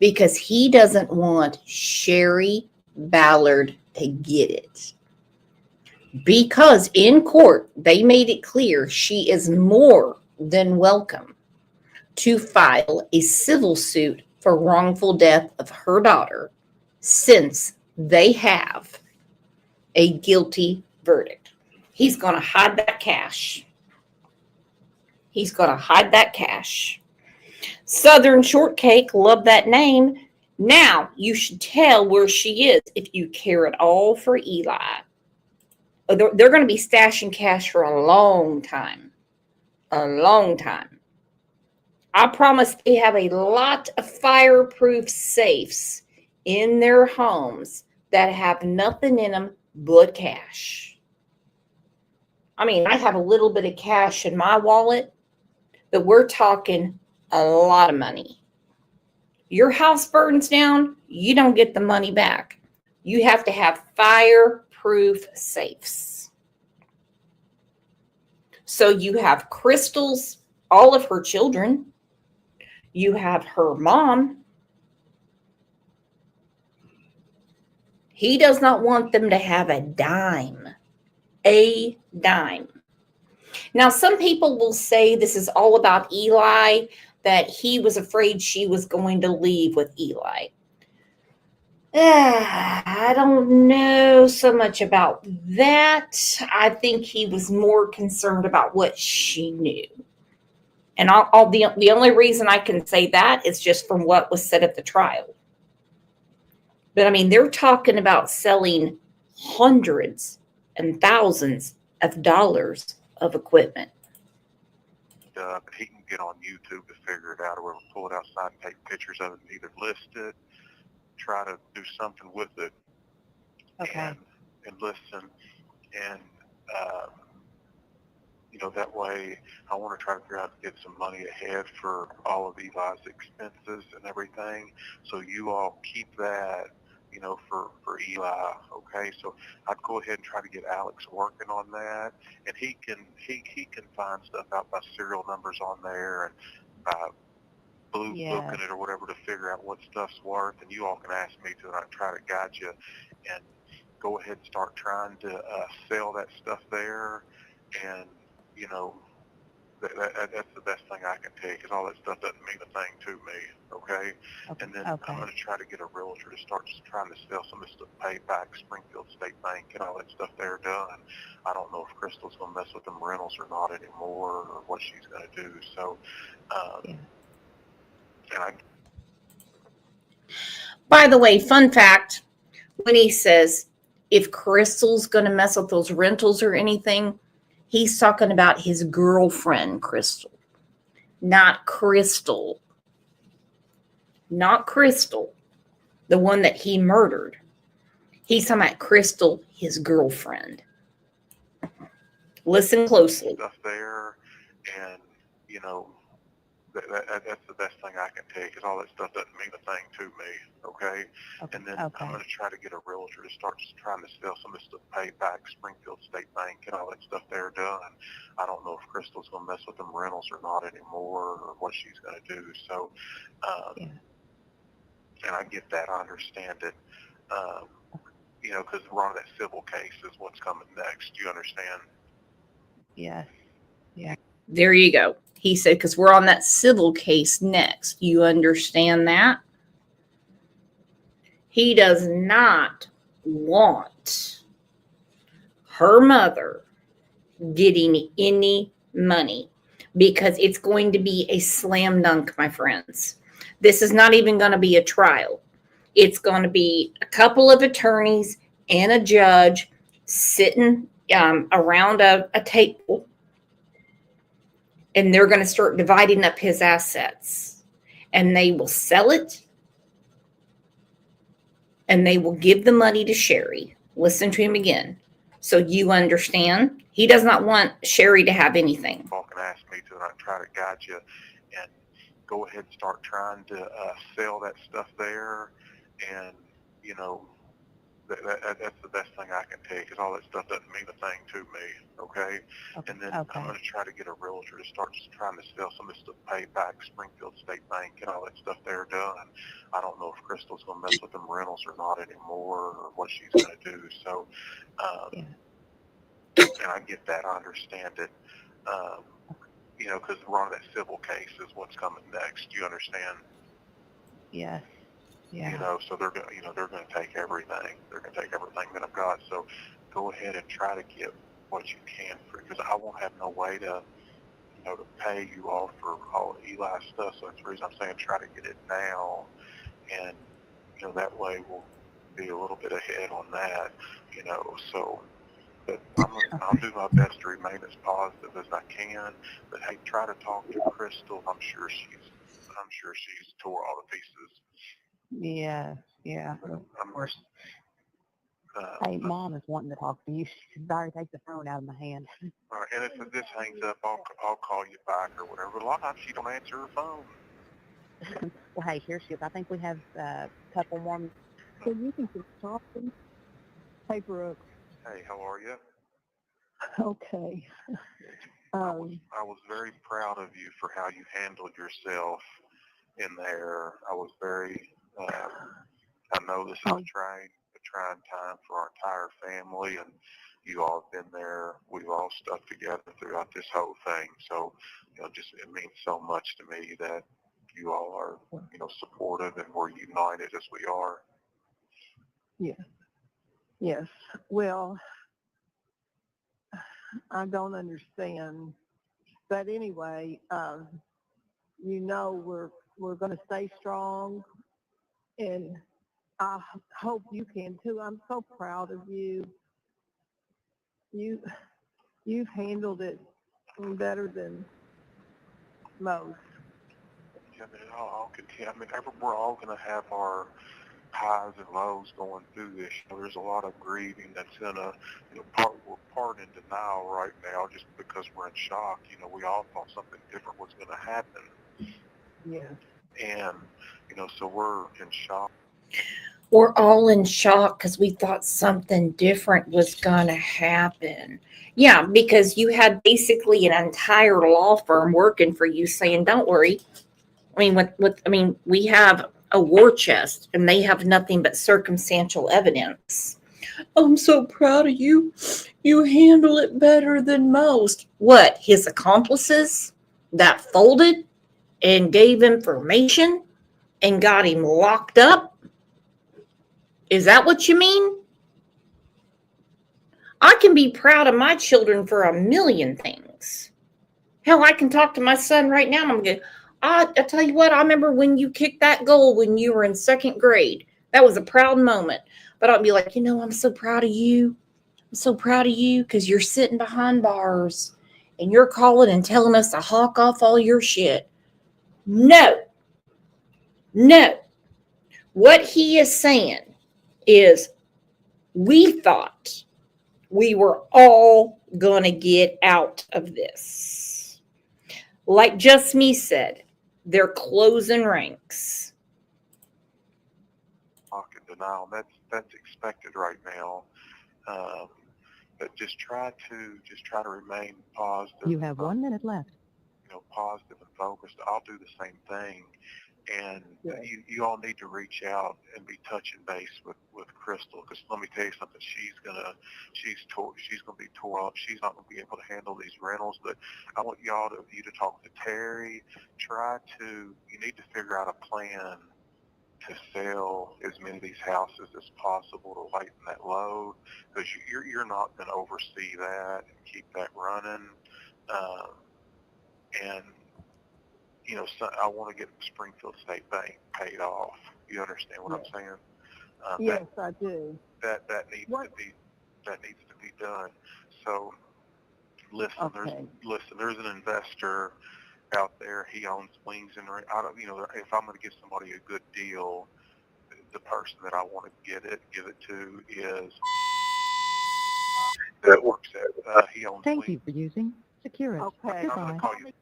because he doesn't want Sherry Ballard to get it. Because in court, they made it clear she is more than welcome to file a civil suit for wrongful death of her daughter since they have a guilty verdict. He's going to hide that cash. He's going to hide that cash. Southern Shortcake, love that name. Now you should tell where she is if you care at all for Eli. They're going to be stashing cash for a long time. A long time. I promise they have a lot of fireproof safes in their homes that have nothing in them but cash. I mean, I have a little bit of cash in my wallet, but we're talking a lot of money. Your house burns down, you don't get the money back. You have to have fireproof safes. So you have Crystal's, all of her children. You have her mom. He does not want them to have a dime. A dime. Now, some people will say this is all about Eli, that he was afraid she was going to leave with Eli. I don't know so much about that. I think he was more concerned about what she knew. And the only reason I can say that is just from what was said at the trial. But I mean, they're talking about selling hundreds and thousands of dollars of equipment. He can get on YouTube to figure it out, or we'll pull it outside and take pictures of it and either list it, try to do something with it, and listen. And, that way I want to try to figure out to get some money ahead for all of Eli's expenses and everything. So you all keep that, for Eli, okay? So I'd go ahead and try to get Alex working on that, and he can find stuff out by serial numbers on there and blue booking it or whatever to figure out what stuff's worth, and you all can ask me to, and I try to guide you and go ahead and start trying to sell that stuff there, and that's the best thing I can take, because all that stuff doesn't mean a thing to me, okay? And then I'm going to try to get a realtor to start just trying to sell some of this stuff, pay back Springfield State Bank and all that stuff there done. I don't know if Crystal's going to mess with them rentals or not anymore, or what she's going to do. So, By the way, fun fact, when he says if Crystal's going to mess with those rentals or anything, he's talking about his girlfriend, Crystal, not Crystal. Not Crystal, the one that he murdered. He's talking about Crystal, his girlfriend. Listen closely. Stuff there, and that's the best thing I can take, because all that stuff doesn't mean a thing to me, okay? And then I'm going to try to get a realtor to start just trying to sell some of this stuff, pay back Springfield State Bank and all that stuff there done. I don't know if Crystal's going to mess with them rentals or not anymore, or what she's going to do. So, and I get that, I understand it, because we're on that civil case is what's coming next. Do you understand? Yes. Yeah. There you go. He said, because we're on that civil case next. You understand that? He does not want her mother getting any money, because it's going to be a slam dunk, my friends. This is not even going to be a trial. It's going to be a couple of attorneys and a judge sitting around a table, and they're going to start dividing up his assets, and they will sell it, and they will give the money to Sherry. Listen to him again. So you understand, he does not want Sherry to have anything. Talk and ask me to, and I try to guide you, and go ahead and start trying to sell that stuff there, and you know, that's the best thing I can take, because all that stuff doesn't mean a thing to me, okay? And then I'm going to try to get a realtor to start just trying to sell some of this stuff, pay back Springfield State Bank, and all that stuff there done. I don't know if Crystal's going to mess with them rentals or not anymore, or what she's going to do. So, and I get that. I understand it. You know, because we're on that civil case is what's coming next. You understand? Yes. Yeah. You know, so they're going, you know, they're going to take everything. They're going to take everything that I've got. So go ahead and try to get what you can for it, because I won't have no way to, you know, to pay you all for all Eli's stuff. So that's the reason I'm saying try to get it now, and you know, that way we'll be a little bit ahead on that. You know, so. But I'll do my best to remain as positive as I can. But hey, try to talk to Crystal. I'm sure she's tore all to pieces. Yeah. Yeah. Of course. Hey, Mom is wanting to talk to you. She's already take the phone out of my hand. All right, and if this hangs up, I'll call you back or whatever. But a lot of times she don't answer her phone. Well, hey, here she is. I think we have a couple more. So you can just talk to me. Hey, Brooke. Hey, how are you? Okay. I was very proud of you for how you handled yourself in there. I was very. I know this is a trying time for our entire family, and you all have been there. We've all stuck together throughout this whole thing. So, you know, just it means so much to me that you all are, you know, supportive and we're united as we are. Yeah. Yes. Well, I don't understand, but anyway, you know, we're going to stay strong, and I hope you can too. I'm so proud of you. You've handled it better than most. Yeah, I mean, I'll continue. I mean, we're all going to have our highs and lows going through this. You know, there's a lot of grieving that's in a, you know, we're part in denial right now just because we're in shock. You know, we all thought something different was going to happen. Yeah. And, you know, so we're in shock. We're all in shock because we thought something different was going to happen. Yeah, because you had basically an entire law firm working for you saying, don't worry. I mean, we have a war chest and they have nothing but circumstantial evidence. I'm so proud of you. You handle it better than most. What, his accomplices that folded and gave information and got him locked up? Is that what you mean? I can be proud of my children for a million things. Hell, I can talk to my son right now and I'm going, I tell you what, I remember when you kicked that goal when you were in second grade. That was a proud moment. But I'll be like, you know, I'm so proud of you. I'm so proud of you because you're sitting behind bars and you're calling and telling us to hawk off all your shit. No. What he is saying is we thought we were all going to get out of this. Like Just Me said, they're closing ranks. In denial. That's expected right now. But just try to remain positive. You have 1 minute left. You know, positive and focused. I'll do the same thing. And you all need to reach out and be touching base with Crystal, because let me tell you something. She's gonna be tore up. She's not gonna be able to handle these rentals. But I want you to talk to Terry. You need to figure out a plan to sell as many of these houses as possible to lighten that load, because you're not going to oversee that and keep that running. And you know, so I want to get Springfield State Bank paid off. You understand what I'm saying? Yes, I do. That needs to be done. So listen, Okay. there's an investor out there. He owns wings and I don't, if I'm going to give somebody a good deal, the person that I want to give it to is that works at he owns Thank wings. you for using Securus. Okay. I'm going to call you.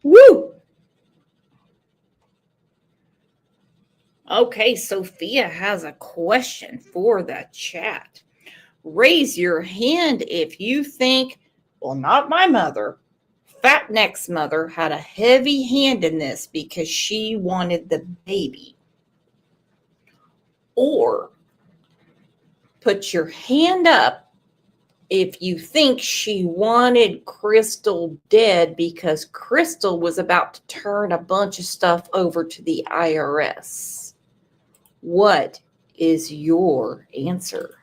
Woo! Okay, Sophia has a question for the chat. Raise your hand if you think, well, not my mother. Fat Neck's mother had a heavy hand in this because she wanted the baby. Or put your hand up if you think she wanted Crystal dead because Crystal was about to turn a bunch of stuff over to the IRS. What is your answer?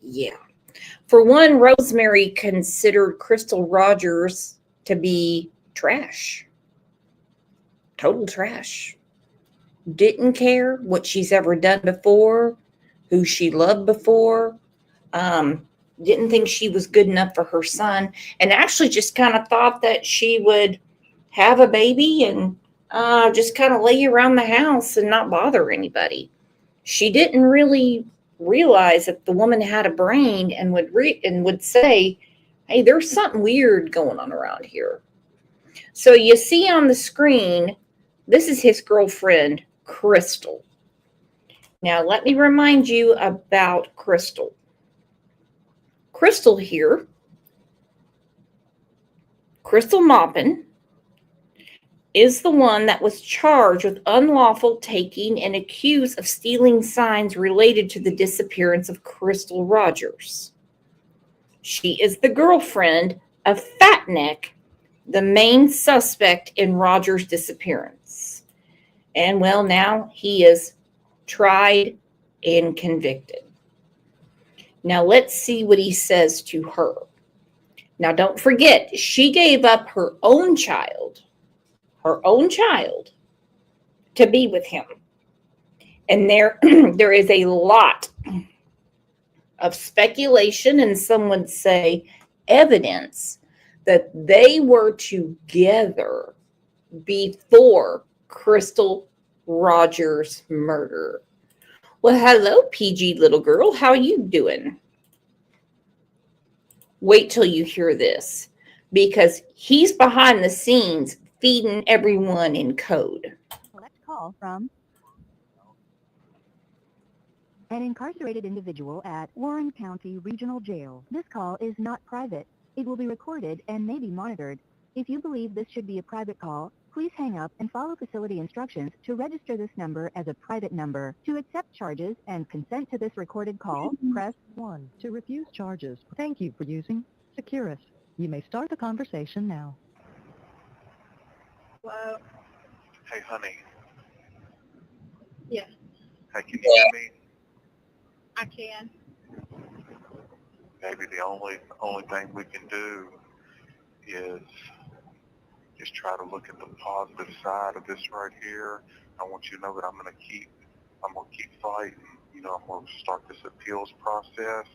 Yeah. For one, Rosemary considered Crystal Rogers to be trash. Total trash. Didn't care what she's ever done before, who she loved before. Didn't think she was good enough for her son, and actually just kind of thought that she would have a baby and just kind of lay around the house and not bother anybody. She didn't really realize that the woman had a brain and would say, "Hey, there's something weird going on around here." So you see on the screen, this is his girlfriend, Crystal. Now let me remind you about Crystal. Crystal here, Crystal Maupin, is the one that was charged with unlawful taking and accused of stealing signs related to the disappearance of Crystal Rogers. She is the girlfriend of Fat Neck, the main suspect in Rogers' disappearance. And well, now he is tried and convicted. Now let's see what he says to her. Now don't forget, she gave up her own child to be with him. And there is a lot of speculation, and some would say evidence, that they were together before Crystal Rogers' murder. Well, hello, PG little girl. How are you doing? Wait till you hear this, because he's behind the scenes feeding everyone in code. Select call from an incarcerated individual at Warren County Regional Jail. This call is not private. It will be recorded and may be monitored. If you believe this should be a private call, please hang up and follow facility instructions to register this number as a private number. To accept charges and consent to this recorded call, press 1. To refuse charges, thank you for using Securus. You may start the conversation now. Hello? Hey, honey. Yes, Hey, can you hear me? I can. Maybe the only thing we can do is just try to look at the positive side of this right here. I want you to know that I'm gonna keep fighting. I'm gonna start this appeals process.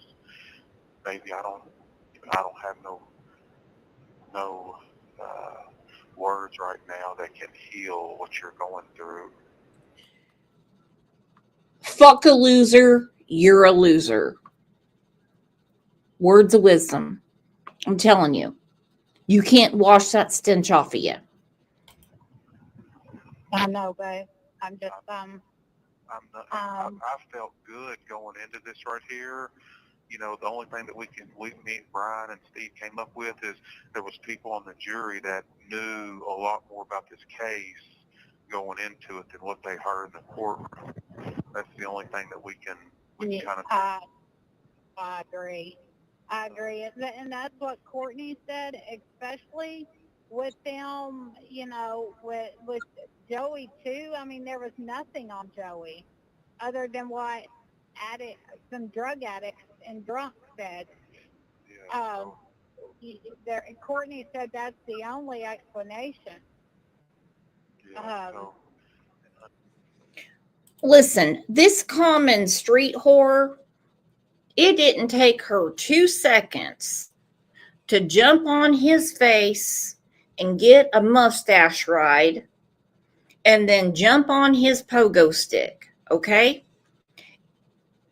Maybe I don't have no words right now that can heal what you're going through. Fuck a loser, you're a loser. Words of wisdom. I'm telling you. You can't wash that stench off of you. I know, babe. I'm just, I felt good going into this right here. The only thing that me, Brian and Steve came up with is there was people on the jury that knew a lot more about this case going into it than what they heard in the courtroom. That's the only thing that we can kind of. I agree. And that's what Courtney said, especially with them, with Joey too. I mean, there was nothing on Joey. other than what some drug addicts and drunks said. Yeah. Courtney said that's the only explanation. Yeah. So, Listen, this common street whore, it didn't take her 2 seconds to jump on his face and get a mustache ride and then jump on his pogo stick, okay?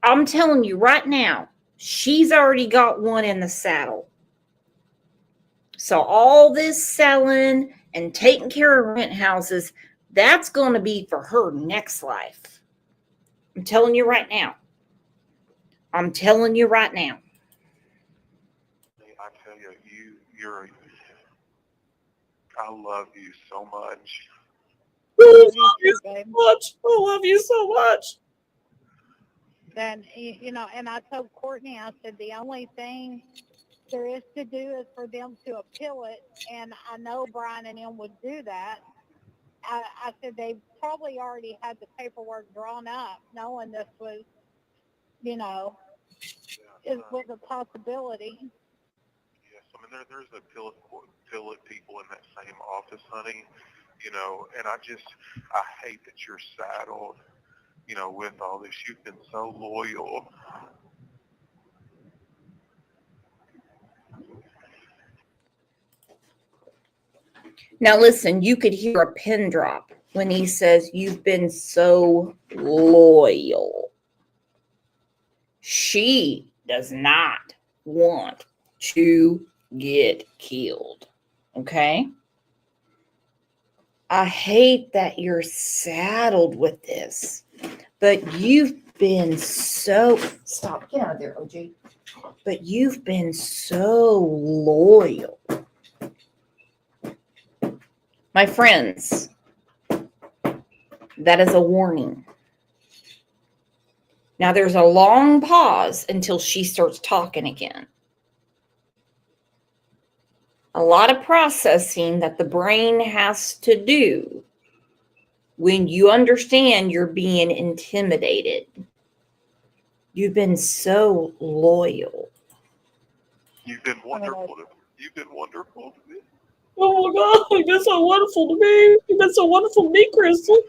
I'm telling you right now, she's already got one in the saddle. So all this selling and taking care of rent houses, that's going to be for her next life. I'm telling you right now. I'm telling you right now. I tell you, I love you so much. I love you so much. I love you so much. Then, and I told Courtney, I said, the only thing there is to do is for them to appeal it. And I know Brian and them would do that. I said, they probably already had the paperwork drawn up, knowing this was, it was a possibility. Yes, I mean, there's a appellate people in that same office, honey, and I hate that you're saddled, with all this. You've been so loyal. Now listen, you could hear a pin drop when he says, you've been so loyal. She does not want to get killed. Okay? I hate that you're saddled with this, but you've been so, stop, get out of there, OG. But you've been so loyal. My friends, that is a warning. Now there's a long pause until she starts talking again. A lot of processing that the brain has to do when you understand you're being intimidated. You've been so loyal. You've been wonderful. You've been wonderful to me. Oh my God, you've been so wonderful to me. You've been so wonderful to me, Crystal.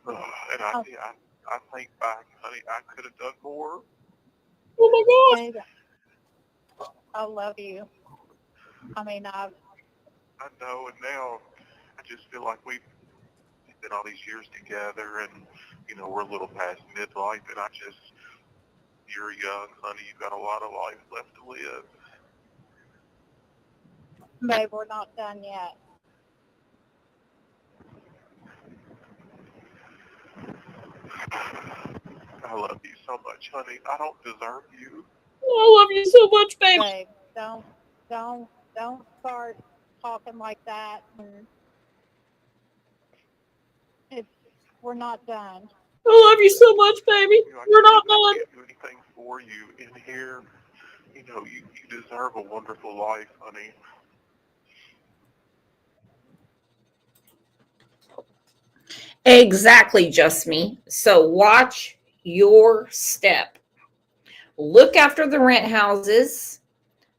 And I think back, honey, I could have done more. Oh my gosh. I love you. I mean, I know, and now I just feel like we've been all these years together, and we're a little past midlife, and you're young, honey. You've got a lot of life left to live. babe, we're not done yet. I love you so much, honey. I don't deserve you. I love you so much, babe. Babe, don't start talking like that. We're not done. I love you so much, baby. We're not done. I can't do anything for you in here. You deserve a wonderful life, honey. Exactly, just me. So watch your step. Look after the rent houses,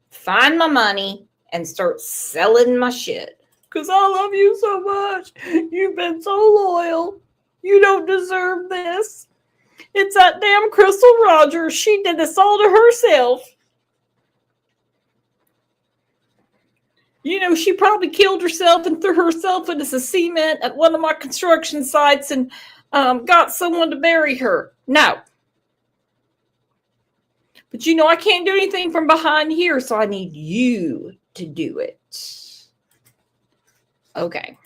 find my money, and start selling my shit. Because I love you so much. You've been so loyal. You don't deserve this. It's that damn Crystal Rogers. She did this all to herself. She probably killed herself and threw herself into some cement at one of my construction sites and got someone to bury her. No. But I can't do anything from behind here, so I need you to do it. Okay.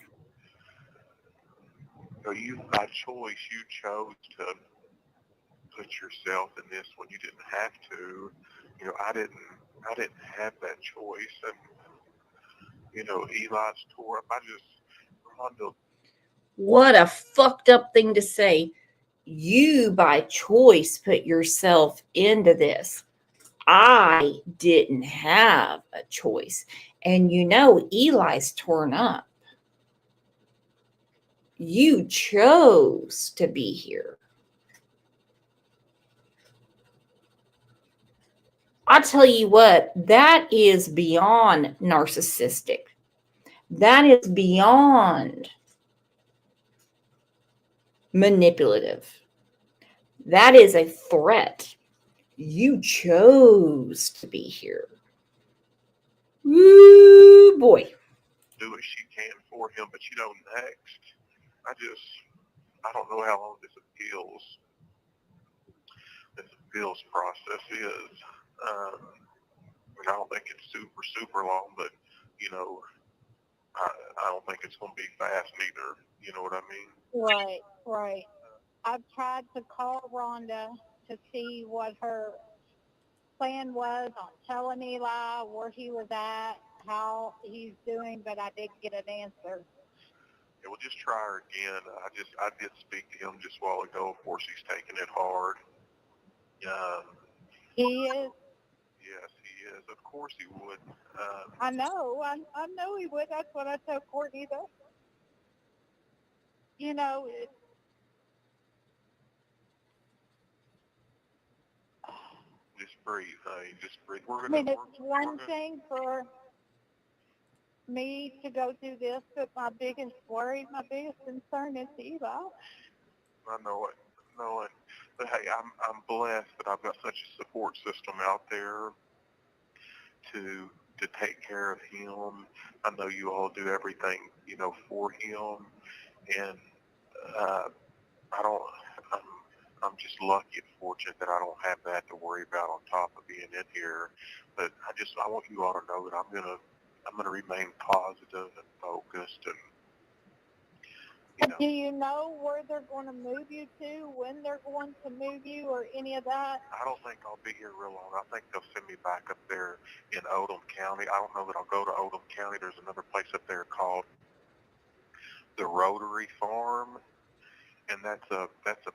By choice, you chose to put yourself in this when you didn't have to. I didn't have that choice, and Eli's tore up. Rhonda. What a fucked up thing to say. You, by choice, put yourself into this. I didn't have a choice. And Eli's torn up. You chose to be here. I tell you what, that is beyond narcissistic. That is beyond manipulative. That is a threat. You chose to be here. Woo boy. Do what she can for him, but next, I don't know how long this appeals process is. I don't think it's super long, but I don't think it's going to be fast either. You know what I mean? Right, right. I've tried to call Rhonda to see what her plan was on telling Eli where he was at, how he's doing, but I didn't get an answer. Yeah, we'll just try her again. I did speak to him just a while ago. Of course, he's taking it hard. He is. Yes, he is. Of course he would. I know. I know he would. That's what I told Courtney, though. Just breathe, honey. Just breathe. It's one thing for me to go through this, but my biggest worry, my biggest concern is Eli. I know it. But hey, I'm blessed that I've got such a support system out there to take care of him. I know you all do everything, for him, and I don't. I'm, I'm just lucky and fortunate that I don't have that to worry about on top of being in here. But I want you all to know that I'm gonna remain positive and focused, and Do you know where they're going to move you to, when they're going to move you, or any of that? I don't think I'll be here real long. I think they'll send me back up there in Odom County. I don't know that I'll go to Odom County. There's another place up there called the Rotary Farm, and that's a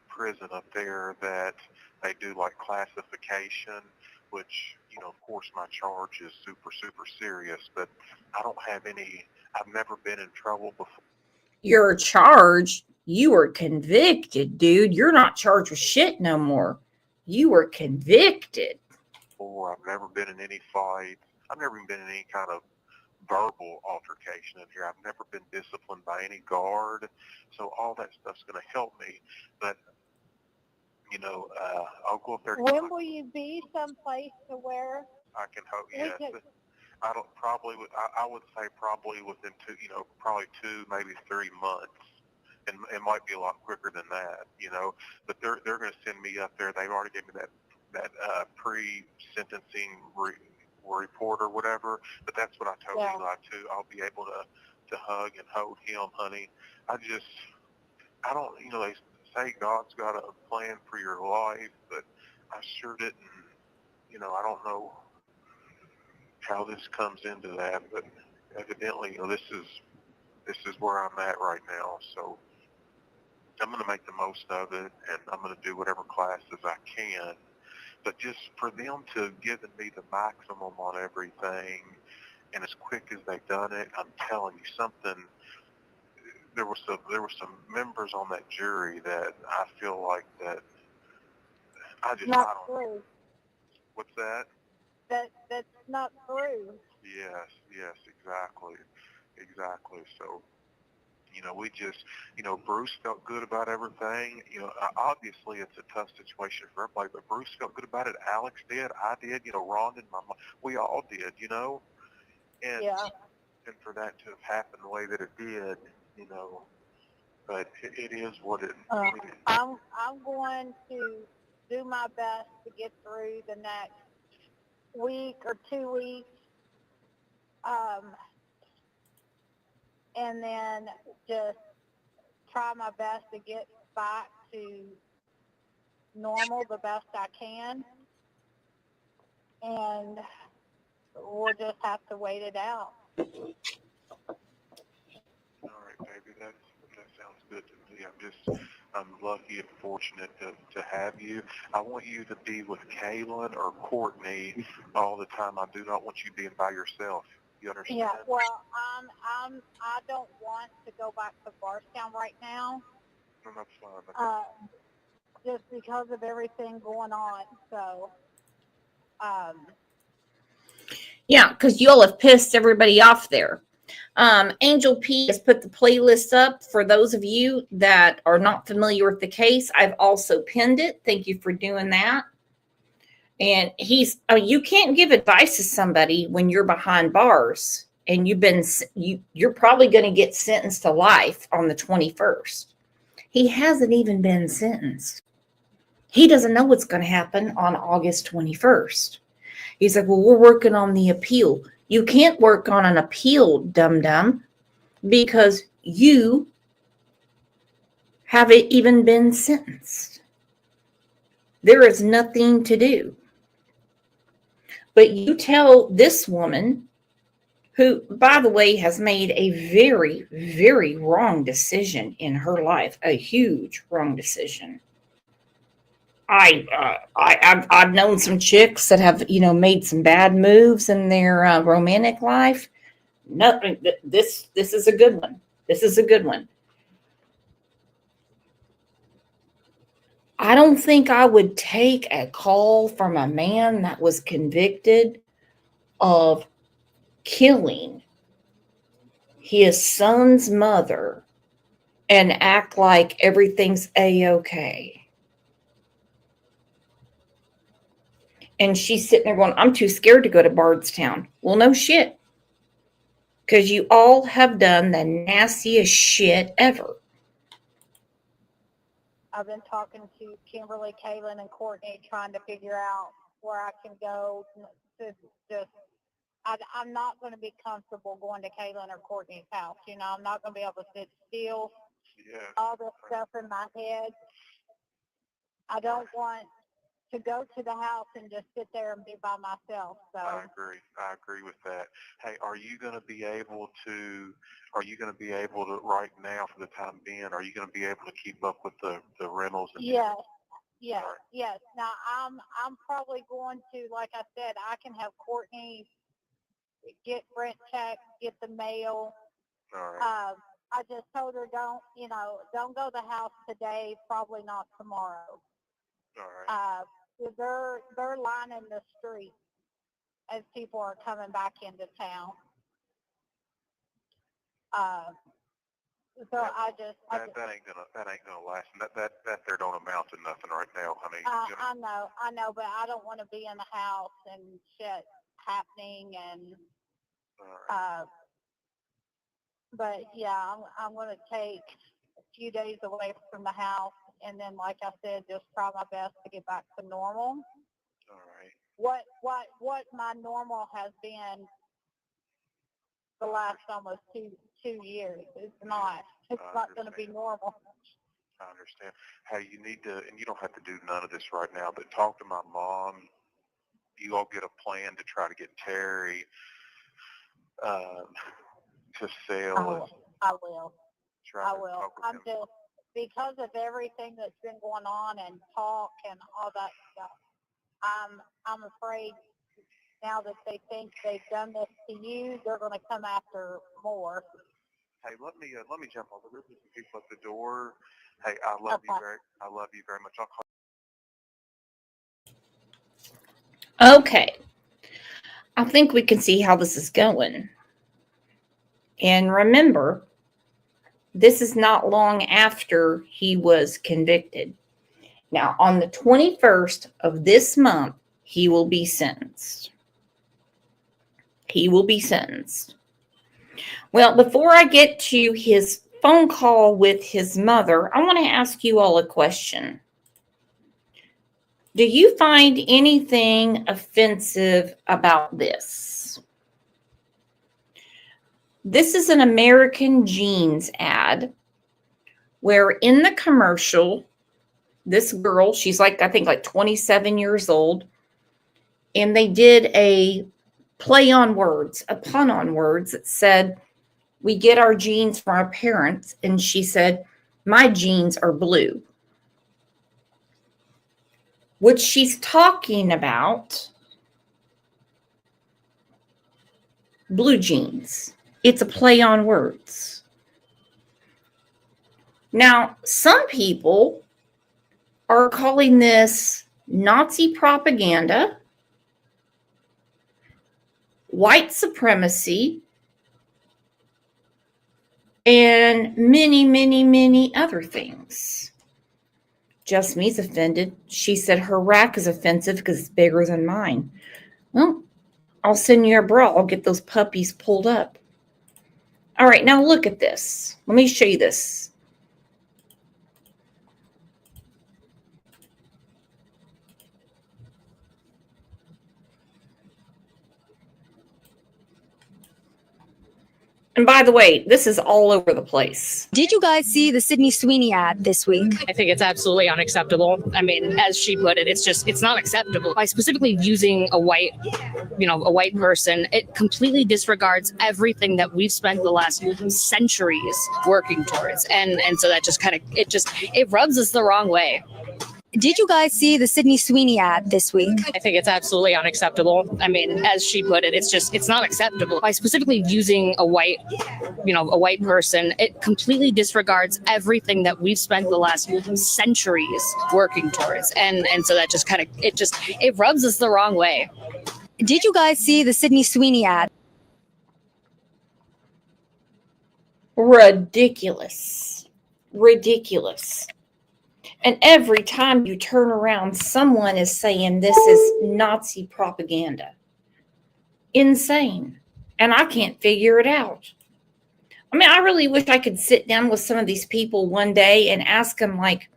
prison up there that they do like classification, which of course my charge is super serious, but I don't have any. I've never been in trouble before. You're charged. You were convicted, dude. You're not charged with shit no more. You were convicted. I've never been in any fights. I've never even been in any kind of verbal altercation in here. I've never been disciplined by any guard, so all that stuff's going to help me. But I'll go up there. When will you be someplace to where I can hope? Yes. I don't probably. I would say probably within probably 2, maybe 3 months, and it might be a lot quicker than that. But they're going to send me up there. They've already given me that pre-sentencing report or whatever. But that's what I told Eli too. I'll be able to hug and hold him, honey. I don't. They say God's got a plan for your life, but I sure didn't. I don't know how this comes into that, but evidently, this is where I'm at right now. So I'm going to make the most of it, and I'm going to do whatever classes I can. But just for them to give me the maximum on everything, and as quick as they've done it, I'm telling you something. There were some members on that jury that I feel like that I don't know. What's that? That's not true. Yes, exactly. So, we just, Bruce felt good about everything. Obviously it's a tough situation for everybody, but Bruce felt good about it. Alex did. I did. Ron and my mom. We all did. And and for that to have happened the way that it did, but it is what it. I'm going to do my best to get through the next week or 2 weeks, and then just try my best to get back to normal the best I can, and we'll just have to wait it out. All right, baby, that sounds good to me. I'm lucky and fortunate to have you. I want you to be with Kaylin or Courtney all the time. I do not want you being by yourself. You understand? Yeah, well, I don't want to go back to Barstown right now, No, that's fine. just because of everything going on. So, Yeah, because y'all have pissed everybody off there. Angel P has put the playlist up for those of you that are not familiar with the case. I've also pinned it. Thank you for doing that. And you can't give advice to somebody when you're behind bars and you're probably going to get sentenced to life on the 21st. He hasn't even been sentenced. He doesn't know what's going to happen on August 21st. He's like, well, we're working on the appeal. You can't work on an appeal, dum-dum, because you haven't even been sentenced. There is nothing to do. But you tell this woman, who, by the way, has made a very, very wrong decision in her life, a huge wrong decision. I've known some chicks that have, made some bad moves in their romantic life. Nothing. This is a good one. This is a good one. I don't think I would take a call from a man that was convicted of killing his son's mother and act like everything's a-okay. And she's sitting there going, I'm too scared to go to Bardstown. Well, no shit. Because you all have done the nastiest shit ever. I've been talking to Kimberly, Kaylin, and Courtney, trying to figure out where I can go. I'm not going to be comfortable going to Kaylin or Courtney's house. I'm not going to be able to sit still. Yeah. All this stuff in my head. I don't want to go to the house and just sit there and be by myself. So I agree with that. Hey, are you going to be able to right now for the time being, are you going to be able to keep up with the rentals? Yes. Now I'm probably going to, like I said, I can have Courtney get rent checks, get the mail. All right. I just told her don't go to the house today, probably not tomorrow. All right. They're lining the street as people are coming back into town. So that ain't gonna last. That there don't amount to nothing right now, honey. I know, but I don't want to be in the house and shit happening and. All right. But yeah, I'm going to take a few days away from the house, and then, like I said, just try my best to get back to normal. All right. What my normal has been the last almost two years. It's not going to be normal. I understand. Hey, you need to, and you don't have to do none of this right now, but talk to my mom. You all get a plan to try to get Terry to sell. I will. I'm just, because of everything that's been going on and talk and all that stuff, I'm afraid now that they think they've done this to you, they're going to come after more. Hey, let me jump over. There's some people at the door. Hey, I love you very much. I'll call. Okay. I think we can see how this is going. And remember, this is not long after he was convicted. Now, on the 21st of this month, he will be sentenced. He will be sentenced. Well, before I get to his phone call with his mother, I want to ask you all a question. Do you find anything offensive about this? This is an American Jeans ad where in the commercial, this girl, she's I think 27 years old, and they did a play on words, a pun on words that said, we get our genes from our parents. And she said, my genes are blue. What she's talking about blue jeans. It's a play on words. Now, some people are calling this Nazi propaganda, white supremacy, and many, many, many other things. Just Me's offended. She said her rack is offensive because it's bigger than mine. Well, I'll send you a bra. I'll get those puppies pulled up. All right, now look at this. Let me show you this. And by the way, this is all over the place. Did you guys see the Sydney Sweeney ad this week? I think it's absolutely unacceptable. I mean, as she put it, it's not acceptable. By specifically using a white person, it completely disregards everything that we've spent the last centuries working towards. And so that just it rubs us the wrong way. Did you guys see the Sydney Sweeney ad this week? I think it's absolutely unacceptable. I mean, as she put it, it's not acceptable. By specifically using a white person, it completely disregards everything that we've spent the last centuries working towards. And so that just it rubs us the wrong way. Did you guys see the Sydney Sweeney ad? Ridiculous. Ridiculous. And every time you turn around, someone is saying this is Nazi propaganda. Insane. And I can't figure it out. I mean, I really wish I could sit down with some of these people one day and ask them, like,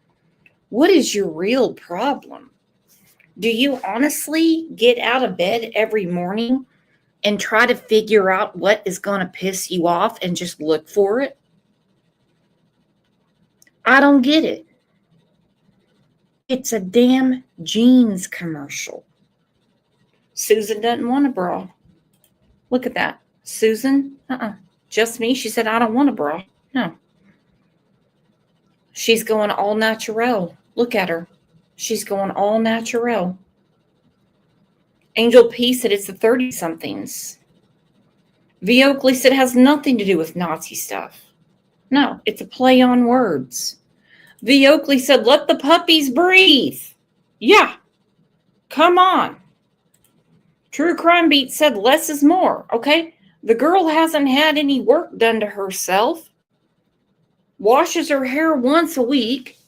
what is your real problem? Do you honestly get out of bed every morning and try to figure out what is going to piss you off and just look for it? I don't get it. It's a damn jeans commercial. Susan doesn't want a bra. Look at that. Susan, just me. She said, I don't want a bra. No. She's going all natural. Look at her. She's going all natural. Angel P said it's the 30-somethings. V. Oakley said it has nothing to do with Nazi stuff. No, it's a play on words. V. Oakley said, let the puppies breathe. Yeah, come on. True Crime Beat said less is more. Okay, the girl hasn't had any work done to herself. Washes her hair once a week.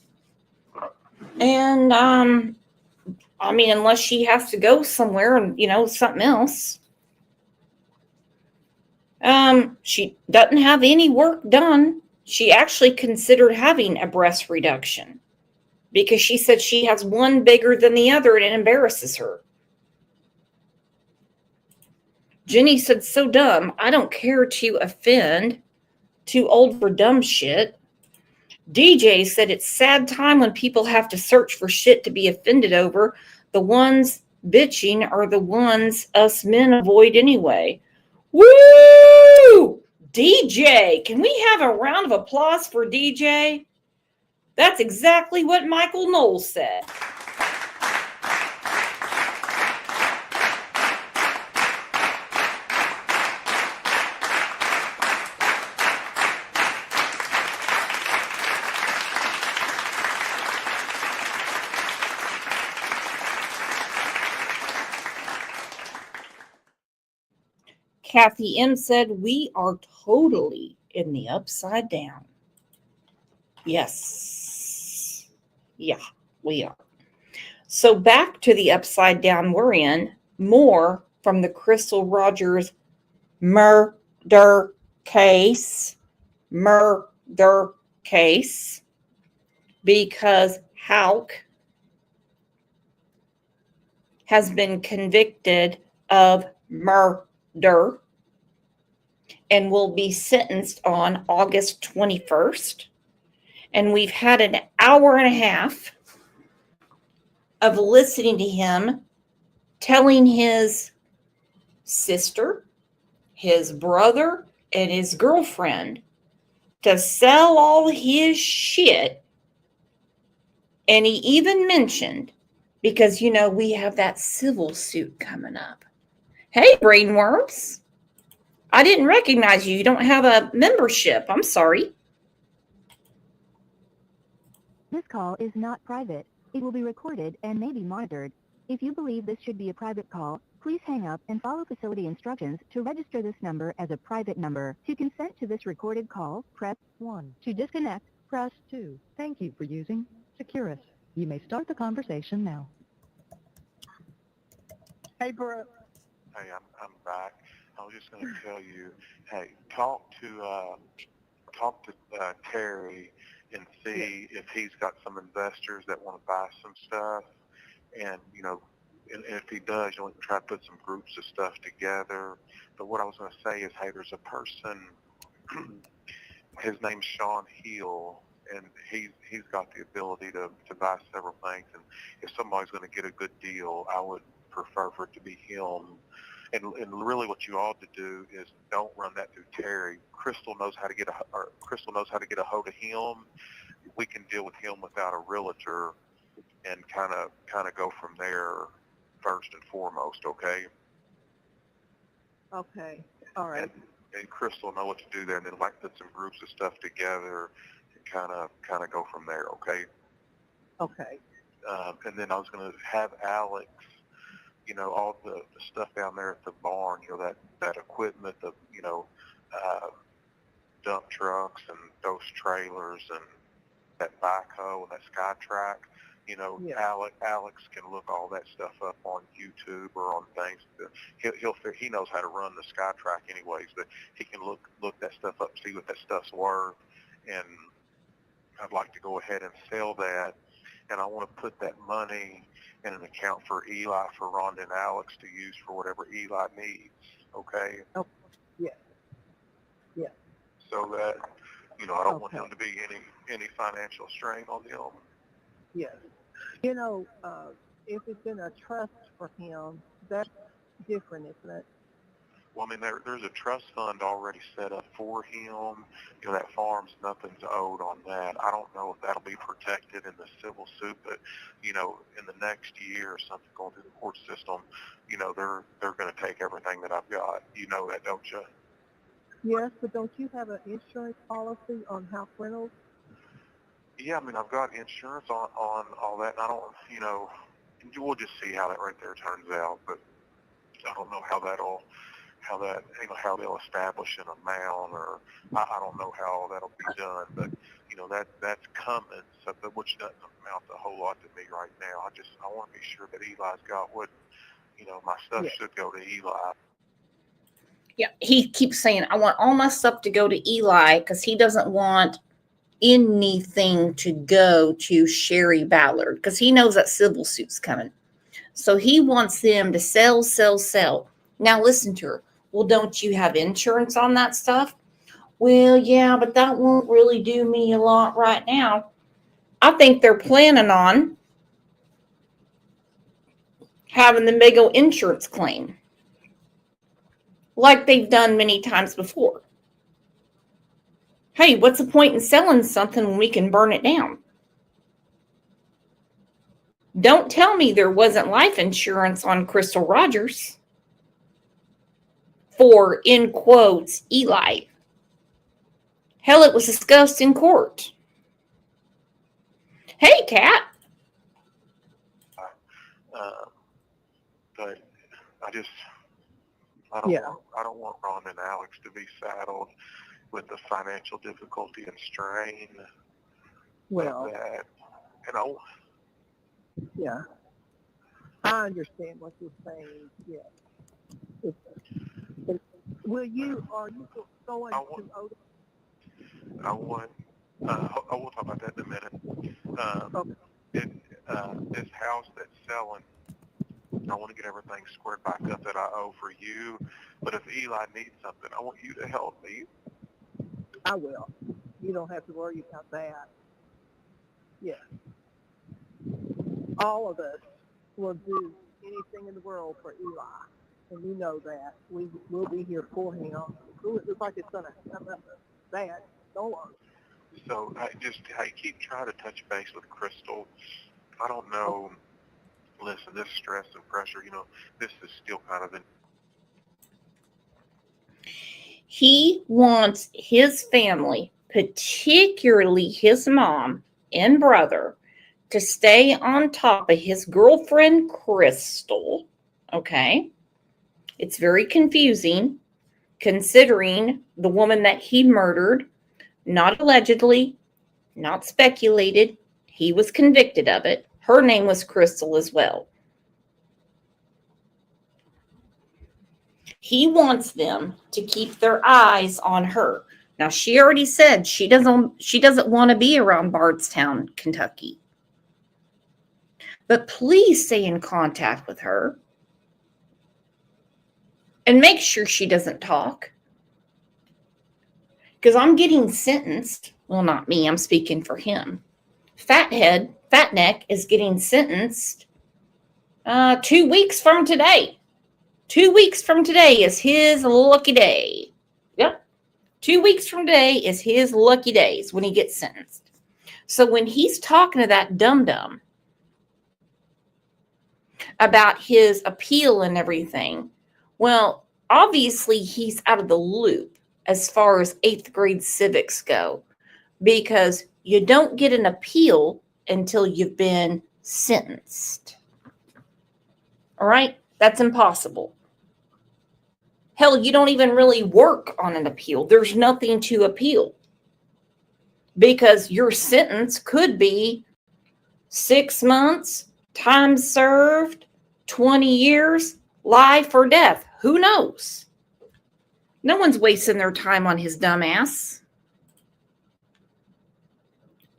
And, I mean, unless she has to go somewhere and, something else. She doesn't have any work done. She actually considered having a breast reduction because she said she has one bigger than the other and it embarrasses her. Jenny said, so dumb. I don't care to offend. Too old for dumb shit. DJ said, it's sad time when people have to search for shit to be offended over. The ones bitching are the ones us men avoid anyway. Woo! DJ, can we have a round of applause for DJ? That's exactly what Michael Knowles said. Kathy M said, we are totally in the upside down. Yes. Yeah, we are. So back to the upside down we're in. More from the Crystal Rogers murder case. Because Houck has been convicted of murder and will be sentenced on August 21st. And we've had an hour and a half of listening to him telling his sister, his brother, and his girlfriend to sell all his shit. And he even mentioned, because, we have that civil suit coming up. Hey, brainworms. I didn't recognize you. You don't have a membership. I'm sorry. This call is not private. It will be recorded and may be monitored. If you believe this should be a private call, please hang up and follow facility instructions to register this number as a private number. To consent to this recorded call, press 1. To disconnect, press 2. Thank you for using Securus. You may start the conversation now. Hey, Brooke. Hey, I'm back. I was just going to tell you, hey, talk to Terry and see if he's got some investors that want to buy some stuff, and and if he does, you want to try to put some groups of stuff together. But what I was going to say is, hey, there's a person. His name's Sean Hill, and he's got the ability to buy several things. And if somebody's going to get a good deal, I would prefer for it to be him. And really, what you ought to do is don't run that through Terry. Crystal knows how to get a hold of him. We can deal with him without a realtor, and kind of go from there first and foremost. Okay. Okay. All right. And Crystal will know what to do there, and then put some groups of stuff together and kind of go from there. Okay. Okay. And then I was going to have Alex, all the stuff down there at the barn, that equipment, dump trucks and those trailers and that backhoe and that SkyTrack. Alex can look all that stuff up on YouTube or on things. He knows how to run the SkyTrack anyways, but he can look that stuff up, see what that stuff's worth, and I'd like to go ahead and sell that, and I want to put that money in an account for Eli, for Rhonda and Alex to use for whatever Eli needs. Okay. Oh, yeah. Yeah. So that I don't want him to be any financial strain on him. Yes. If it's in a trust for him, that's different, isn't it? Well, I mean, there's a trust fund already set up for him. That farm's, nothing's owed on that. I don't know if that'll be protected in the civil suit, but, in the next year or something going through the court system, they're going to take everything that I've got. You know that, don't you? Yes, but don't you have an insurance policy on house rentals? Yeah, I mean, I've got insurance on all that, and I don't, we'll just see how that right there turns out, but I don't know how they'll establish an amount, or I don't know how all that'll be done, but, that's coming, so, which doesn't amount to a whole lot to me right now. I want to be sure that Eli's got what, my stuff should go to Eli. Yeah, he keeps saying, I want all my stuff to go to Eli because he doesn't want anything to go to Sherry Ballard because he knows that civil suit's coming. So he wants them to sell. Now listen to her. Well, don't you have insurance on that stuff? Well, yeah, but that won't really do me a lot right now. I think they're planning on having the big old insurance claim like they've done many times before. Hey, what's the point in selling something when we can burn it down? Don't tell me there wasn't life insurance on Crystal Rogers for, in quotes, Eli. Hell, it was discussed in court. Hey, Kat. But I don't want Ron and Alex to be saddled with the financial difficulty and strain of that. Yeah. I understand what you're saying. Yeah. Are you going to Otis? We'll talk about that in a minute. This house that's selling, I want to get everything squared back up that I owe for you. But if Eli needs something, I want you to help me. I will. You don't have to worry about that. Yeah. All of us will do anything in the world for Eli. And you know that. We'll be here for him. It looks like it's going to come up a bad storm. So I keep trying to touch base with Crystal. I don't know. Listen, this stress and pressure, this is still kind of He wants his family, particularly his mom and brother, to stay on top of his girlfriend, Crystal. Okay? It's very confusing considering the woman that he murdered, not allegedly, not speculated, he was convicted of it. Her name was Crystal as well. He wants them to keep their eyes on her. Now, she already said she doesn't want to be around Bardstown, Kentucky. But please stay in contact with her and make sure she doesn't talk. Because I'm getting sentenced. Well, not me, I'm speaking for him. Fatneck is getting sentenced 2 weeks from today. 2 weeks from today is his lucky day. Yep. 2 weeks from today is his lucky days when he gets sentenced. So when he's talking to that dum-dum about his appeal and everything, well, obviously he's out of the loop as far as 8th grade civics go, because you don't get an appeal until you've been sentenced. All right? That's impossible. Hell, you don't even really work on an appeal. There's nothing to appeal because your sentence could be 6 months, time served, 20 years, life or death. Who knows? No one's wasting their time on his dumb ass.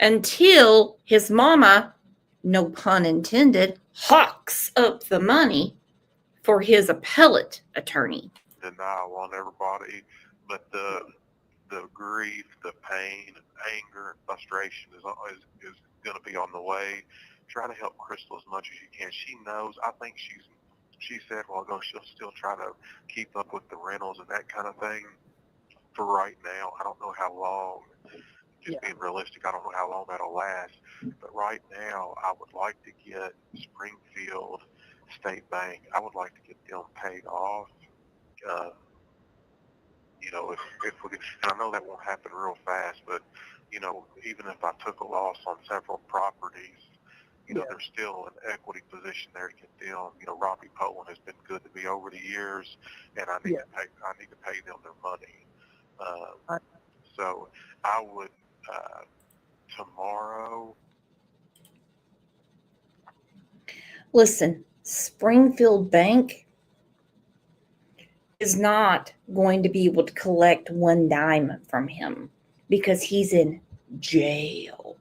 Until his mama, no pun intended, hawks up the money for his appellate attorney. Denial on everybody, but the grief, the pain, anger, and frustration is going to be on the way. Try to help Crystal as much as you can. She knows. I think she said a while ago she'll still try to keep up with the rentals and that kind of thing. For right now, I don't know how long. Just being realistic, I don't know how long that'll last. But right now, I would like to get Springfield State Bank. I would like to get them paid off. If we could, and I know that won't happen real fast, but even if I took a loss on several properties, there's still an equity position there to get them. Robbie Poland has been good to me over the years, and I need to pay them their money. So I would tomorrow. Listen, Springfield Bank is not going to be able to collect one dime from him because he's in jail.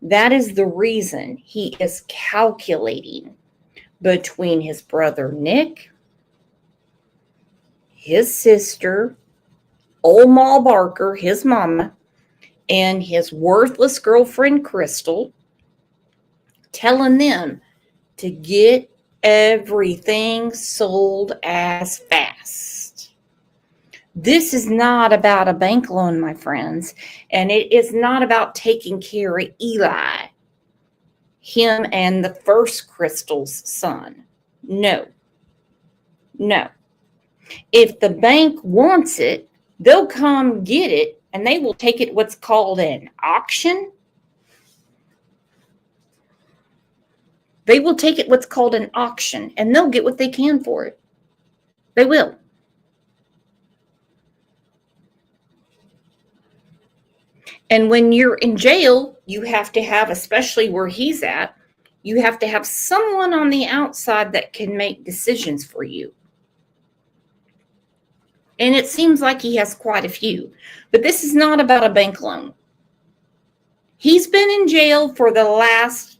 That is the reason he is calculating between his brother Nick, his sister, old Ma Barker, his mama, and his worthless girlfriend Crystal, telling them to get everything sold as fast. This is not about a bank loan, my friends, and it is not about taking care of Eli, him and the first Crystal's son. No. If the bank wants it, they'll come get it, and they will take it what's called an auction. They will take it what's called an auction, and they'll get what they can for it. They will. And when you're in jail, you have to have, especially where he's at, you have to have someone on the outside that can make decisions for you. And it seems like he has quite a few. But this is not about a bank loan. He's been in jail for the last,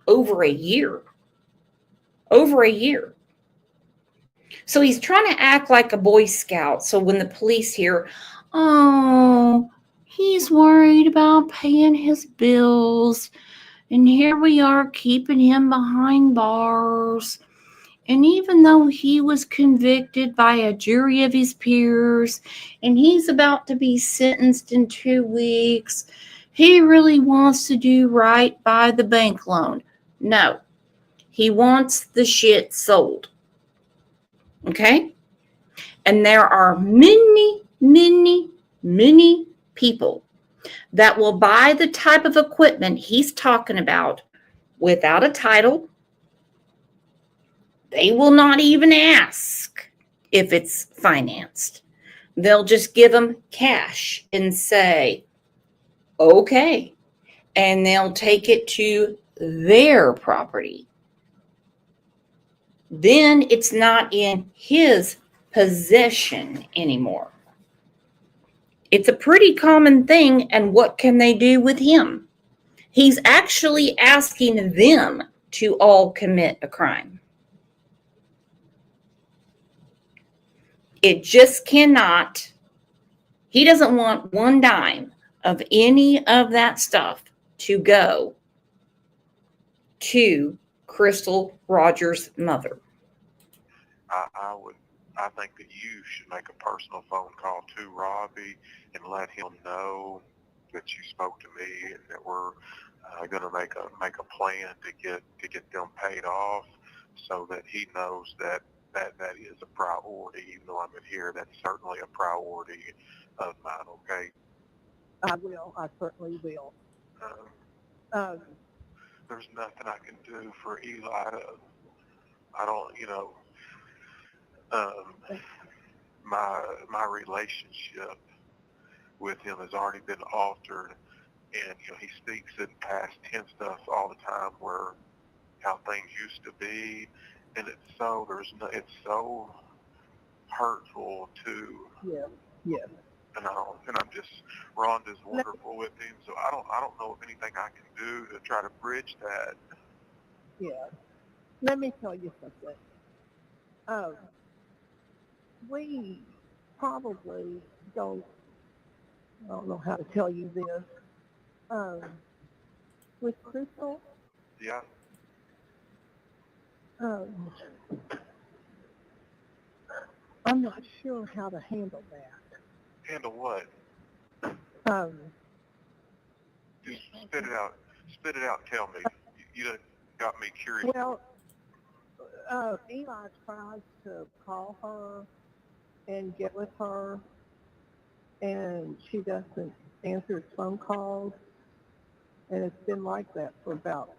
over a year. Over a year. So he's trying to act like a Boy Scout. So when the police hear, oh, he's worried about paying his bills, and here we are keeping him behind bars. And even though he was convicted by a jury of his peers, and he's about to be sentenced in 2 weeks, he really wants to do right by the bank loan. No, he wants the shit sold. Okay? And there are many, many, many people that will buy the type of equipment he's talking about without a title. They will not even ask if it's financed. They'll just give them cash and say, okay. And they'll take it to their property. Then it's not in his possession anymore. It's a pretty common thing. And what can they do with him? He's actually asking them to all commit a crime. It just cannot. He doesn't want one dime of any of that stuff to go to Crystal Rogers' mother. I think that you should make a personal phone call to Robbie and let him know that you spoke to me and that we're going to make a plan to get them paid off, so that he knows that is a priority. Even though I'm in here, that's certainly a priority of mine. Okay. I will. I certainly will. There's nothing I can do for Eli. I don't, my relationship with him has already been altered, and he speaks in past tense stuff all the time, where how things used to be, and it's so hurtful to. Yeah. And I'm just, Rhonda's wonderful with him, so I don't know of anything I can do to try to bridge that. Yeah. Let me tell you something. We probably don't, I don't know how to tell you this. With Crystal, Yeah. I'm not sure how to handle that. Handle what? Just spit it out. Spit it out. Tell me. You done got me curious. Well, Eli tries to call her and get with her, and she doesn't answer his phone calls, and it's been like that for about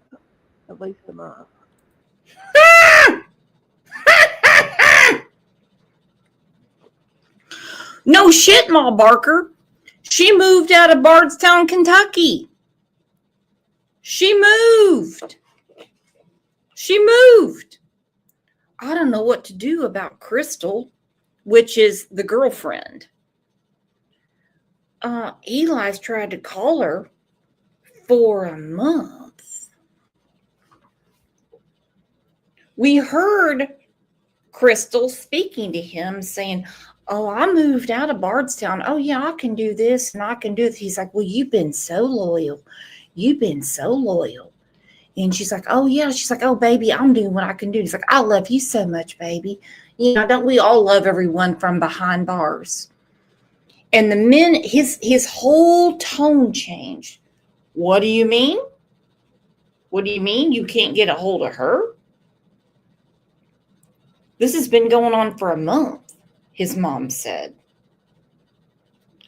at least a month. No shit, Ma Barker. She moved out of Bardstown, Kentucky. She moved. I don't know what to do about Crystal, which is the girlfriend. Eli's tried to call her for a month. We heard Crystal speaking to him saying, oh, I moved out of Bardstown. Oh, yeah, I can do this and I can do this. He's like, well, you've been so loyal. And she's like, oh, yeah. She's like, oh, baby, I'm doing what I can do. He's like, I love you so much, baby. Don't we all love everyone from behind bars? And the minute his whole tone changed. What do you mean? What do you mean you can't get a hold of her? This has been going on for a month, his mom said.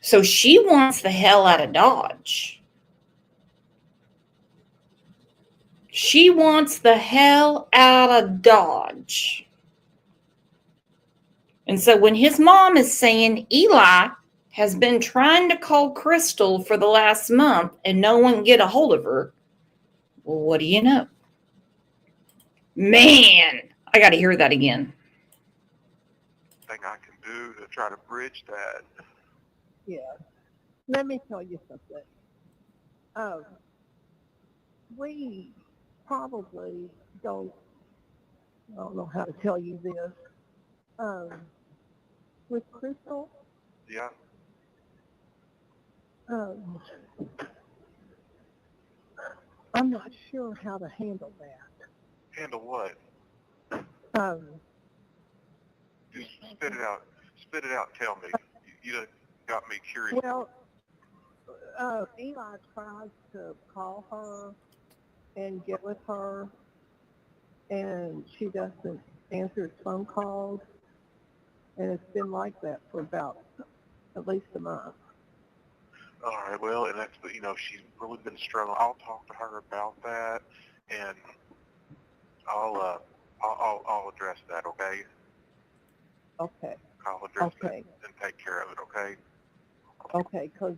So she wants the hell out of Dodge. She wants the hell out of Dodge. And so when his mom is saying Eli has been trying to call Crystal for the last month and no one can get a hold of her, well, what do you know? Man, I got to hear that again. Thing I can do to try to bridge that. Yeah. Let me tell you something. We probably don't, I don't know how to tell you this. With Crystal, Yeah. I'm not sure how to handle that. Handle what? Just spit it out. Spit it out. Tell me. You done got me curious. Well, Eli tries to call her and get with her, and she doesn't answer his phone calls, and it's been like that for about at least a month. All right, well, and that's, she's really been struggling. I'll talk to her about that, and I'll address that, okay? Okay. I'll address it Okay. and take care of it, okay? Okay, because,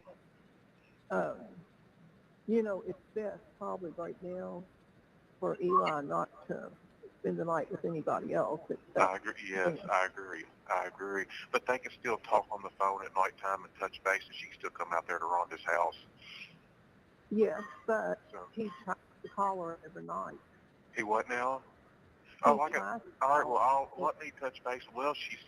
it's best probably right now for Eli not to spend the night with anybody else. I agree. Yes, I agree. But they can still talk on the phone at nighttime and touch base, and she can still come out there to Rhonda's house. Yes, but he tries to call her every night. He what now? He All right. Well, Yeah. let me touch base. Well, she's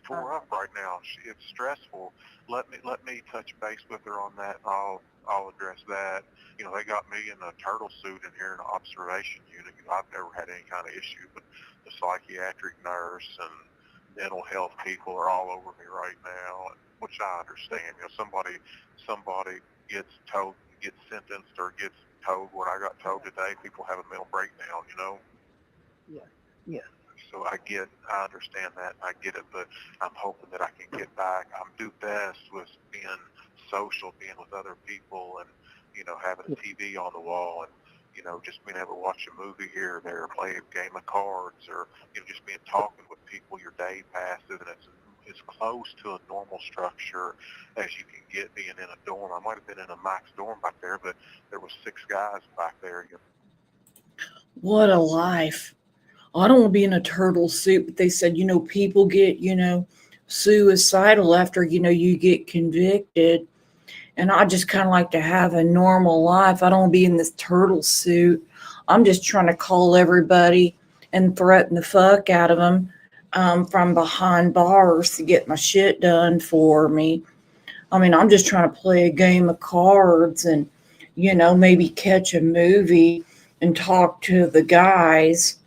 tore up right now. It's stressful. Let me touch base with her on that, and I'll address that. They got me in a turtle suit in here in the observation unit. I've never had any kind of issue, but the psychiatric nurse and mental health people are all over me right now, which I understand. Somebody gets sentenced or gets told what I got told today. People have a mental breakdown. Yes. Yes. So I understand that, I get it, but I'm hoping that I can get back. I'm do best with being social, being with other people, and, having a TV on the wall, and, just being able to watch a movie here or there, play a game of cards, or, just being talking with people. Your day passes, and it's as close to a normal structure as you can get being in a dorm. I might have been in a max dorm back there, but there was 6 guys back there. What a life. I don't want to be in a turtle suit, but they said, people get, suicidal after, you get convicted. And I just kind of like to have a normal life. I don't want to be in this turtle suit. I'm just trying to call everybody and threaten the fuck out of them from behind bars to get my shit done for me. I mean, I'm just trying to play a game of cards and, maybe catch a movie and talk to the guys.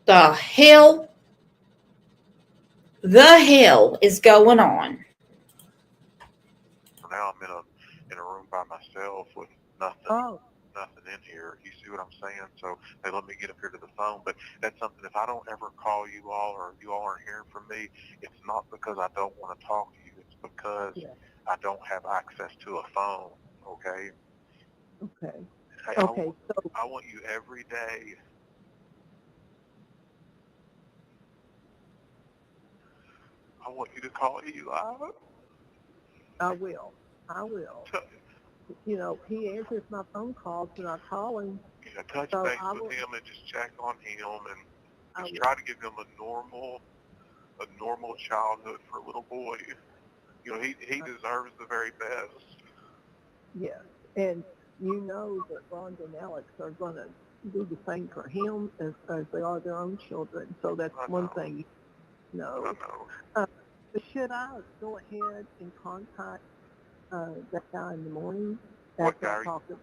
The hell is going on? Now I'm in a room by myself with nothing in here. You see what I'm saying? So they let me get up here to the phone, but that's something. If I don't ever call you all, or you all aren't hearing from me, it's not because I don't want to talk to you. It's because I don't have access to a phone. Okay. Okay. Hey, Okay. I want you every day. I want you to call Eli. I will. He answers my phone calls when I call him. Touch base with him and just check on him, and just try to give him a normal childhood for a little boy. He deserves the very best. Yes, and that Rhonda and Alex are going to do the same for him as they are their own children. So that's one thing. No. Should I go ahead and contact that guy in the morning? What guy are you talking?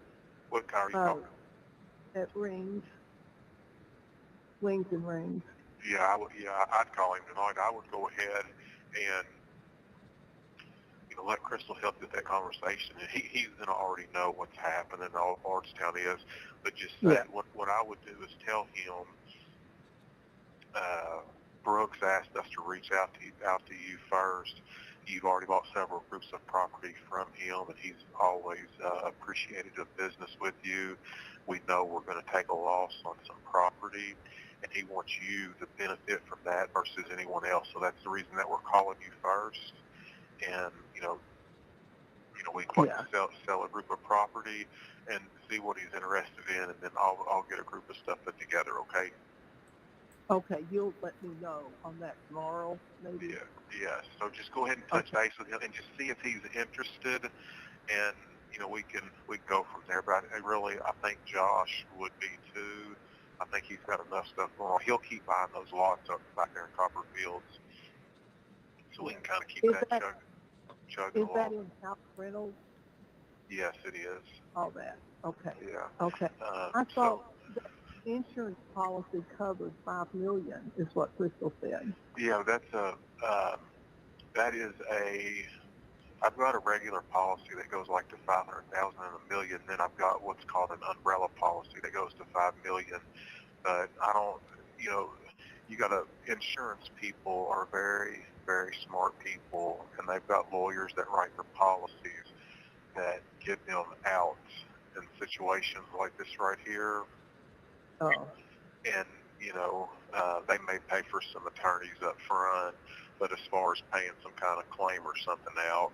At Wings and Rings. Yeah, I'd call him tonight. I would go ahead and let Crystal help with that conversation. And he's going to already know what's happening. All Bardstown is, but just say what I would do is tell him. Brooks asked us to reach out to you first. You've already bought several groups of property from him, and he's always appreciated of business with you. We know we're going to take a loss on some property, and he wants you to benefit from that versus anyone else. So that's the reason that we're calling you first. And we'd like to sell a group of property and see what he's interested in, and then I'll get a group of stuff put together. Okay. Okay, you'll let me know on that tomorrow, maybe? Yeah. So just go ahead and touch base with him and just see if he's interested, and, we can go from there. But I think Josh would be too. I think he's got enough stuff going on. He'll keep buying those lots up back there in Copperfields, so we can kind of keep that chugging along. Is that in House Reynolds? Yes, it is. All that. Okay. Yeah. Okay. I thought the insurance policy covered $5 million, is what Crystal said. Yeah, I've got a regular policy that goes like to 500,000 and $1 million. Then I've got what's called an umbrella policy that goes to $5 million. But I don't, you got to, insurance people are very, very smart people, and they've got lawyers that write their policies that get them out in situations like this right here. Oh. And, they may pay for some attorneys up front, but as far as paying some kind of claim or something out,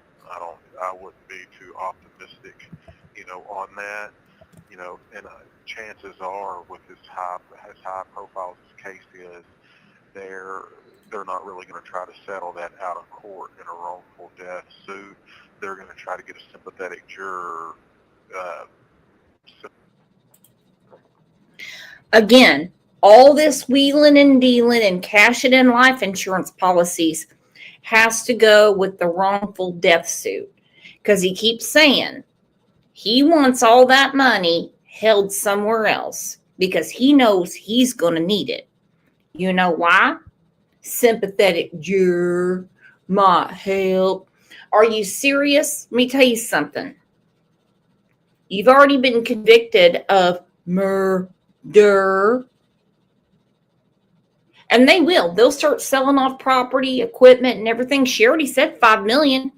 I wouldn't be too optimistic, on that. And chances are with as high profile as this case is, they're not really going to try to settle that out of court in a wrongful death suit. They're going to try to get a sympathetic juror. Again, all this wheeling and dealing and cashing in life insurance policies has to go with the wrongful death suit, because he keeps saying he wants all that money held somewhere else because he knows he's going to need it. You know why? Sympathetic juror might help. Are you serious? Let me tell you something. You've already been convicted of murder. And they will. They'll start selling off property, equipment, and everything. She already said $5 million.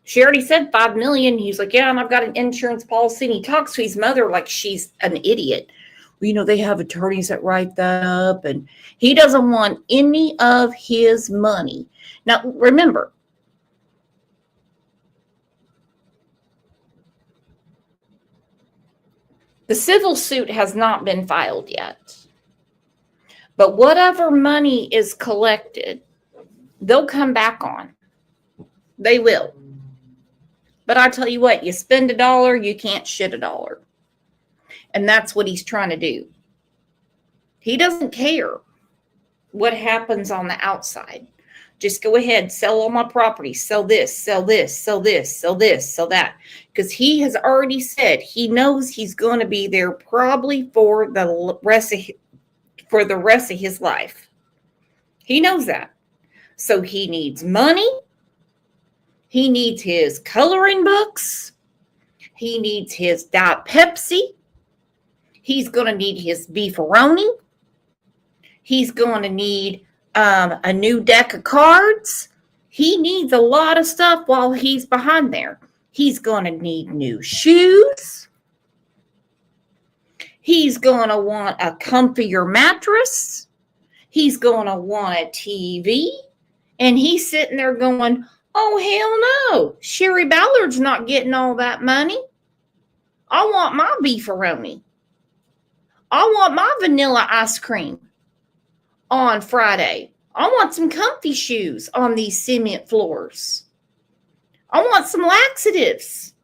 She already said $5 million. He's like, yeah, and I've got an insurance policy. And he talks to his mother like she's an idiot. Well, they have attorneys that write that up, and he doesn't want any of his money. Now, remember, the civil suit has not been filed yet. But whatever money is collected, they'll come back on. They will. But I tell you what, you spend $1, you can't shit $1. And that's what he's trying to do. He doesn't care what happens on the outside. Just go ahead, sell all my property, sell this, sell this, sell this, sell this, sell that. Because he has already said he knows he's going to be there probably for the rest of his life. He knows that. So he needs money. He needs his coloring books. He needs his Diet Pepsi. He's going to need his beefaroni. He's going to need a new deck of cards. He needs a lot of stuff while he's behind there. He's going to need new shoes. He's going to want a comfier mattress. He's going to want a TV. And he's sitting there going, oh, hell no. Sherry Ballard's not getting all that money. I want my beefaroni. I want my vanilla ice cream on Friday. I want some comfy shoes on these cement floors. I want some laxatives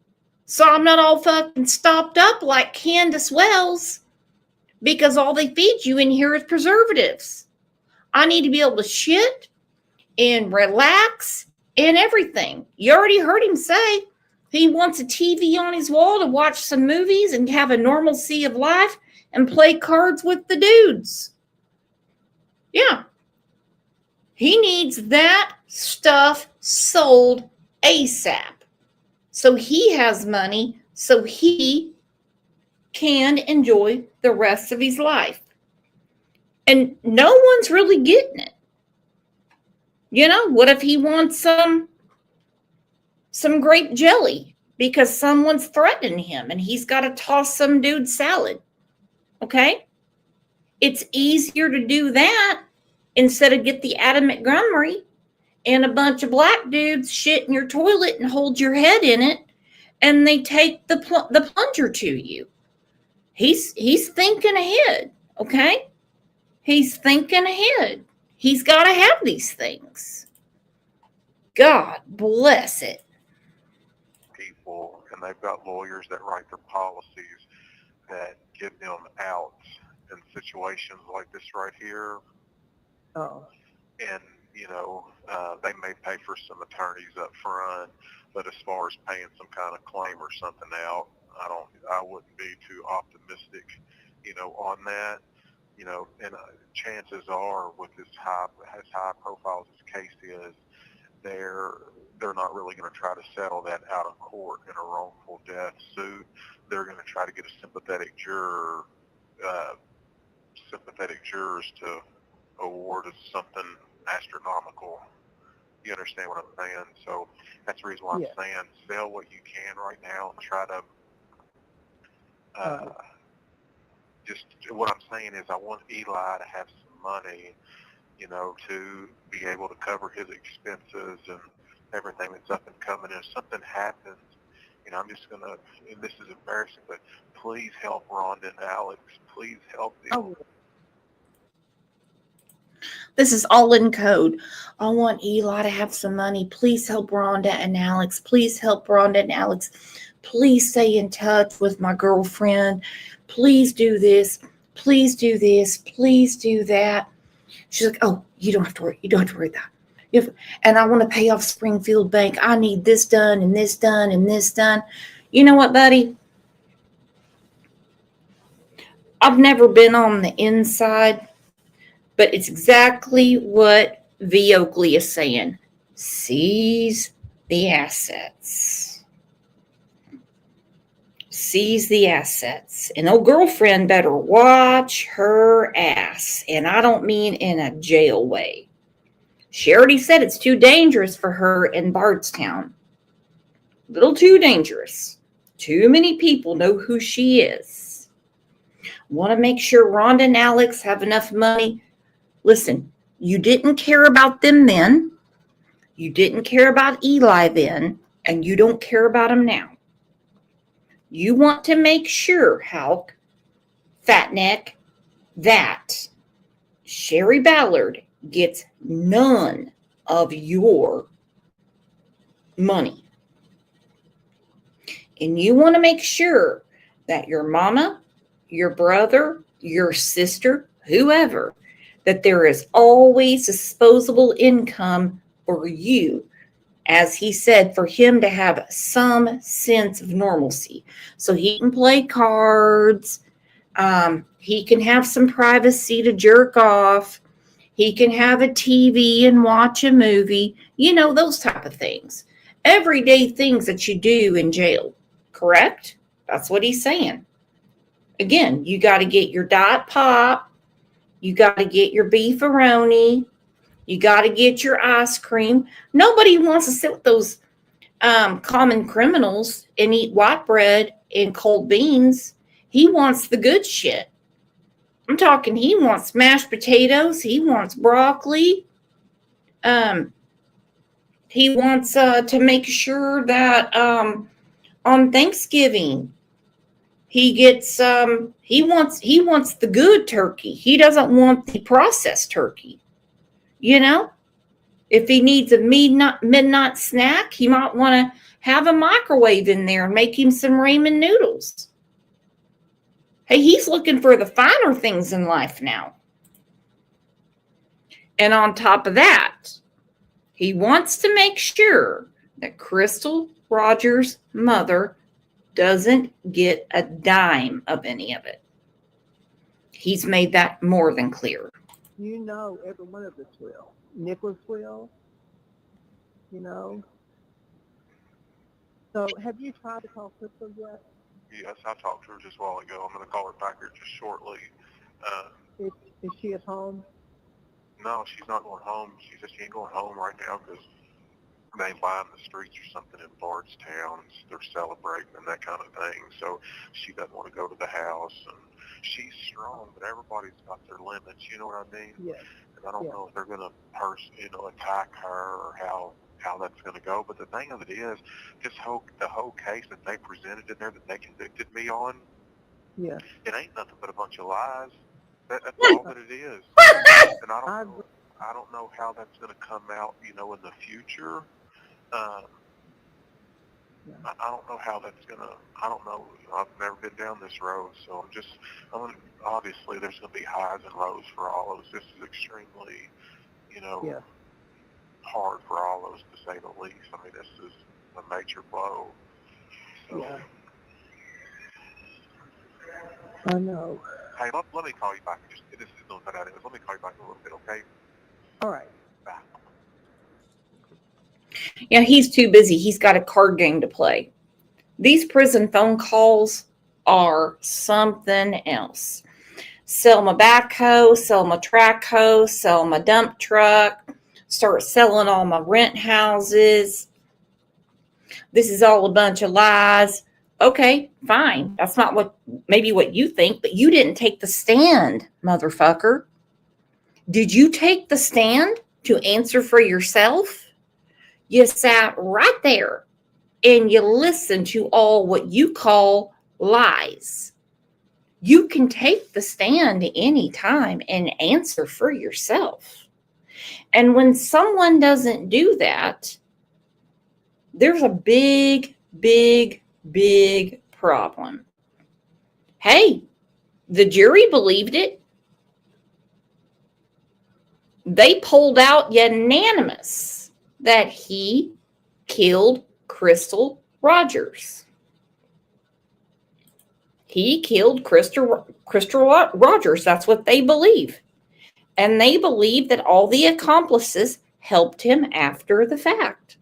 so I'm not all fucking stopped up like Candace Wells because all they feed you in here is preservatives. I need to be able to shit and relax and everything. You already heard him say he wants a TV on his wall to watch some movies and have a normalcy of life and play cards with the dudes. Yeah. He needs that stuff sold ASAP. So he has money so he can enjoy the rest of his life. And no one's really getting it. What if he wants some grape jelly because someone's threatening him and he's got to toss some dude's salad? Okay? It's easier to do that instead of get the Adam Montgomery and a bunch of black dudes shit in your toilet and hold your head in it, and they take the plunger to you. He's thinking ahead, okay? He's thinking ahead. He's got to have these things. God bless it. People, and they've got lawyers that write their policies that get them out in situations like this right here. Oh. And, they may pay for some attorneys up front, but as far as paying some kind of claim or something out, I wouldn't be too optimistic, on that. And chances are with as high profile as this case is, they're not really going to try to settle that out of court in a wrongful death suit. They're going to try to get a sympathetic juror sympathetic jurors to award us something astronomical. You understand what I'm saying? So that's the reason why I'm saying sell what you can right now and try to just what I'm saying is I want Eli to have some money, to be able to cover his expenses and everything that's up and coming. And if something happens, I'm just going to, and this is embarrassing, but please help Rhonda and Alex. Please help them. This is all in code. I want Eli to have some money. Please help Rhonda and Alex. Please help Rhonda and Alex. Please stay in touch with my girlfriend. Please do this. Please do this. Please do that. She's like, oh, you don't have to worry. You don't have to worry about that. And I want to pay off Springfield Bank. I need this done and this done and this done. You know what, buddy? I've never been on the inside, but it's exactly what V. Oakley is saying. Seize the assets. Seize the assets. And old girlfriend better watch her ass. And I don't mean in a jail way. She already said it's too dangerous for her in Bardstown. A little too dangerous. Too many people know who she is. Want to make sure Rhonda and Alex have enough money. Listen, you didn't care about them then. You didn't care about Eli then. And you don't care about him now. You want to make sure, Halk, Fatneck, that Sherry Ballard gets none of your money. And you want to make sure that your mama, your brother, your sister, whoever, that there is always disposable income for you, as he said, for him to have some sense of normalcy. So he can play cards. He can have some privacy to jerk off. He can have a TV and watch a movie. Those type of things. Everyday things that you do in jail. Correct? That's what he's saying. Again, you got to get your Diet Pop. You got to get your beefaroni. You got to get your ice cream. Nobody wants to sit with those common criminals and eat white bread and cold beans. He wants the good shit. I'm talking, he wants mashed potatoes. He wants broccoli. He wants to make sure that on Thanksgiving he gets he wants the good turkey. He doesn't want the processed turkey. If he needs a midnight snack, he might want to have a microwave in there and make him some ramen noodles. Hey, he's looking for the finer things in life now. And on top of that, he wants to make sure that Crystal Rogers' mother doesn't get a dime of any of it. He's made that more than clear. Every one of us will. Nicholas will. So have you tried to call Crystal yet? Yes, I talked to her just a while ago. I'm going to call her back here just shortly. Is she at home? No, she's not going home. She ain't going home right now because they ain't buying the streets or something in Bardstown. They're celebrating and that kind of thing. So she doesn't want to go to the house. And she's strong, but everybody's got their limits. You know what I mean? Yes. And I don't know if they're going to attack her or how that's going to go. But the thing of it is, the whole case that they presented in there that they convicted me on, it ain't nothing but a bunch of lies. That's all that it is. And I don't know how that's going to come out, in the future. I don't know how that's going to, I don't know. I've never been down this road, so obviously there's going to be highs and lows for all of us. This is extremely, hard for all of us, to say the least. I mean, this is a major blow. So. Yeah. I know. Hey, let me call you back. This is not that out. Let me call you back in a little bit, okay? All right. Bye. Yeah, he's too busy. He's got a card game to play. These prison phone calls are something else. sell my backhoe, sell my track hoe, sell my dump truck, start selling all my rent houses. This is all a bunch of lies. Okay, fine. That's not maybe what you think, but you didn't take the stand, motherfucker. Did you take the stand to answer for yourself? You sat right there and you listened to all what you call lies. You can take the stand anytime and answer for yourself. And when someone doesn't do that, there's a big, big, big problem. Hey, the jury believed it. They pulled out unanimous that he killed Crystal Rogers. He killed Crystal Rogers. That's what they believe. And they believe that all the accomplices helped him after the fact.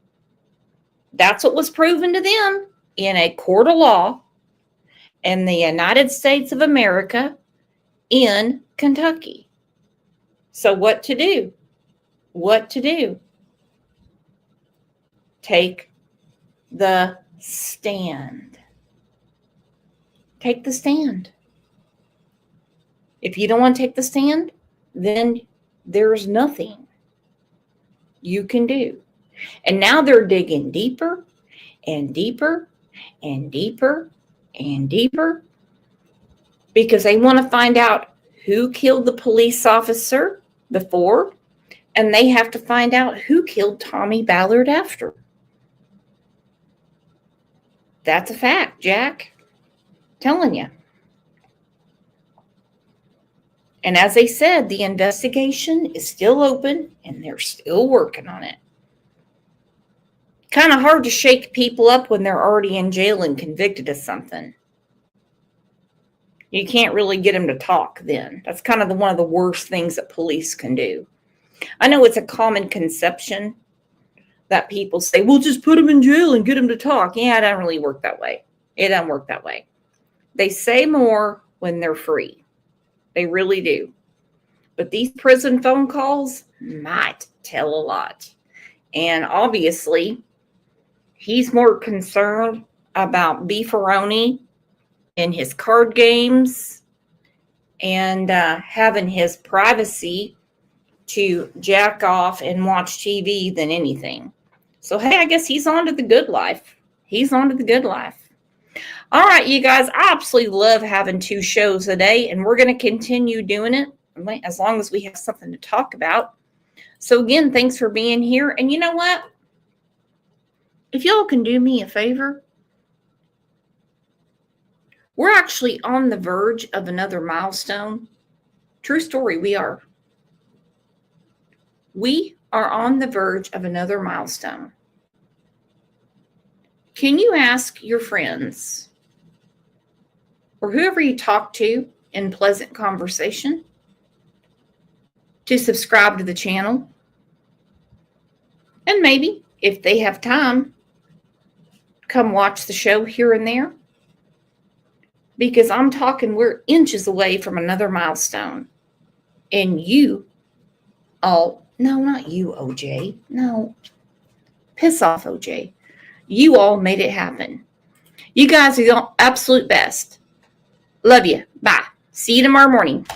That's what was proven to them in a court of law in the United States of America in Kentucky. So what to do? What to do? Take the stand. Take the stand. If you don't want to take the stand, then there's nothing you can do. And now they're digging deeper and deeper and deeper and deeper because they want to find out who killed the police officer before, and they have to find out who killed Tommy Ballard after. That's a fact, Jack. Telling you. And as they said, the investigation is still open and they're still working on it. Kind of hard to shake people up when they're already in jail and convicted of something. You can't really get them to talk then. That's kind of one of the worst things that police can do. I know it's a common conception that people say, well, just put them in jail and get them to talk. Yeah, it doesn't really work that way. It doesn't work that way. They say more when they're free. They really do. But these prison phone calls might tell a lot. And obviously, he's more concerned about beefaroni and his card games and having his privacy to jack off and watch TV than anything. So, hey, I guess he's on to the good life. He's on to the good life. All right, you guys, I absolutely love having 2 shows a day, and we're going to continue doing it as long as we have something to talk about. So, again, thanks for being here. And you know what? If y'all can do me a favor, we're actually on the verge of another milestone. True story, we are. We are on the verge of another milestone. Can you ask your friends or whoever you talk to in pleasant conversation to subscribe to the channel? And maybe, if they have time, come watch the show here and there. Because I'm talking, we're inches away from another milestone. And you all, no, not you, OJ. No. Piss off, OJ. You all made it happen. You guys are the absolute best. Love you. Bye. See you tomorrow morning.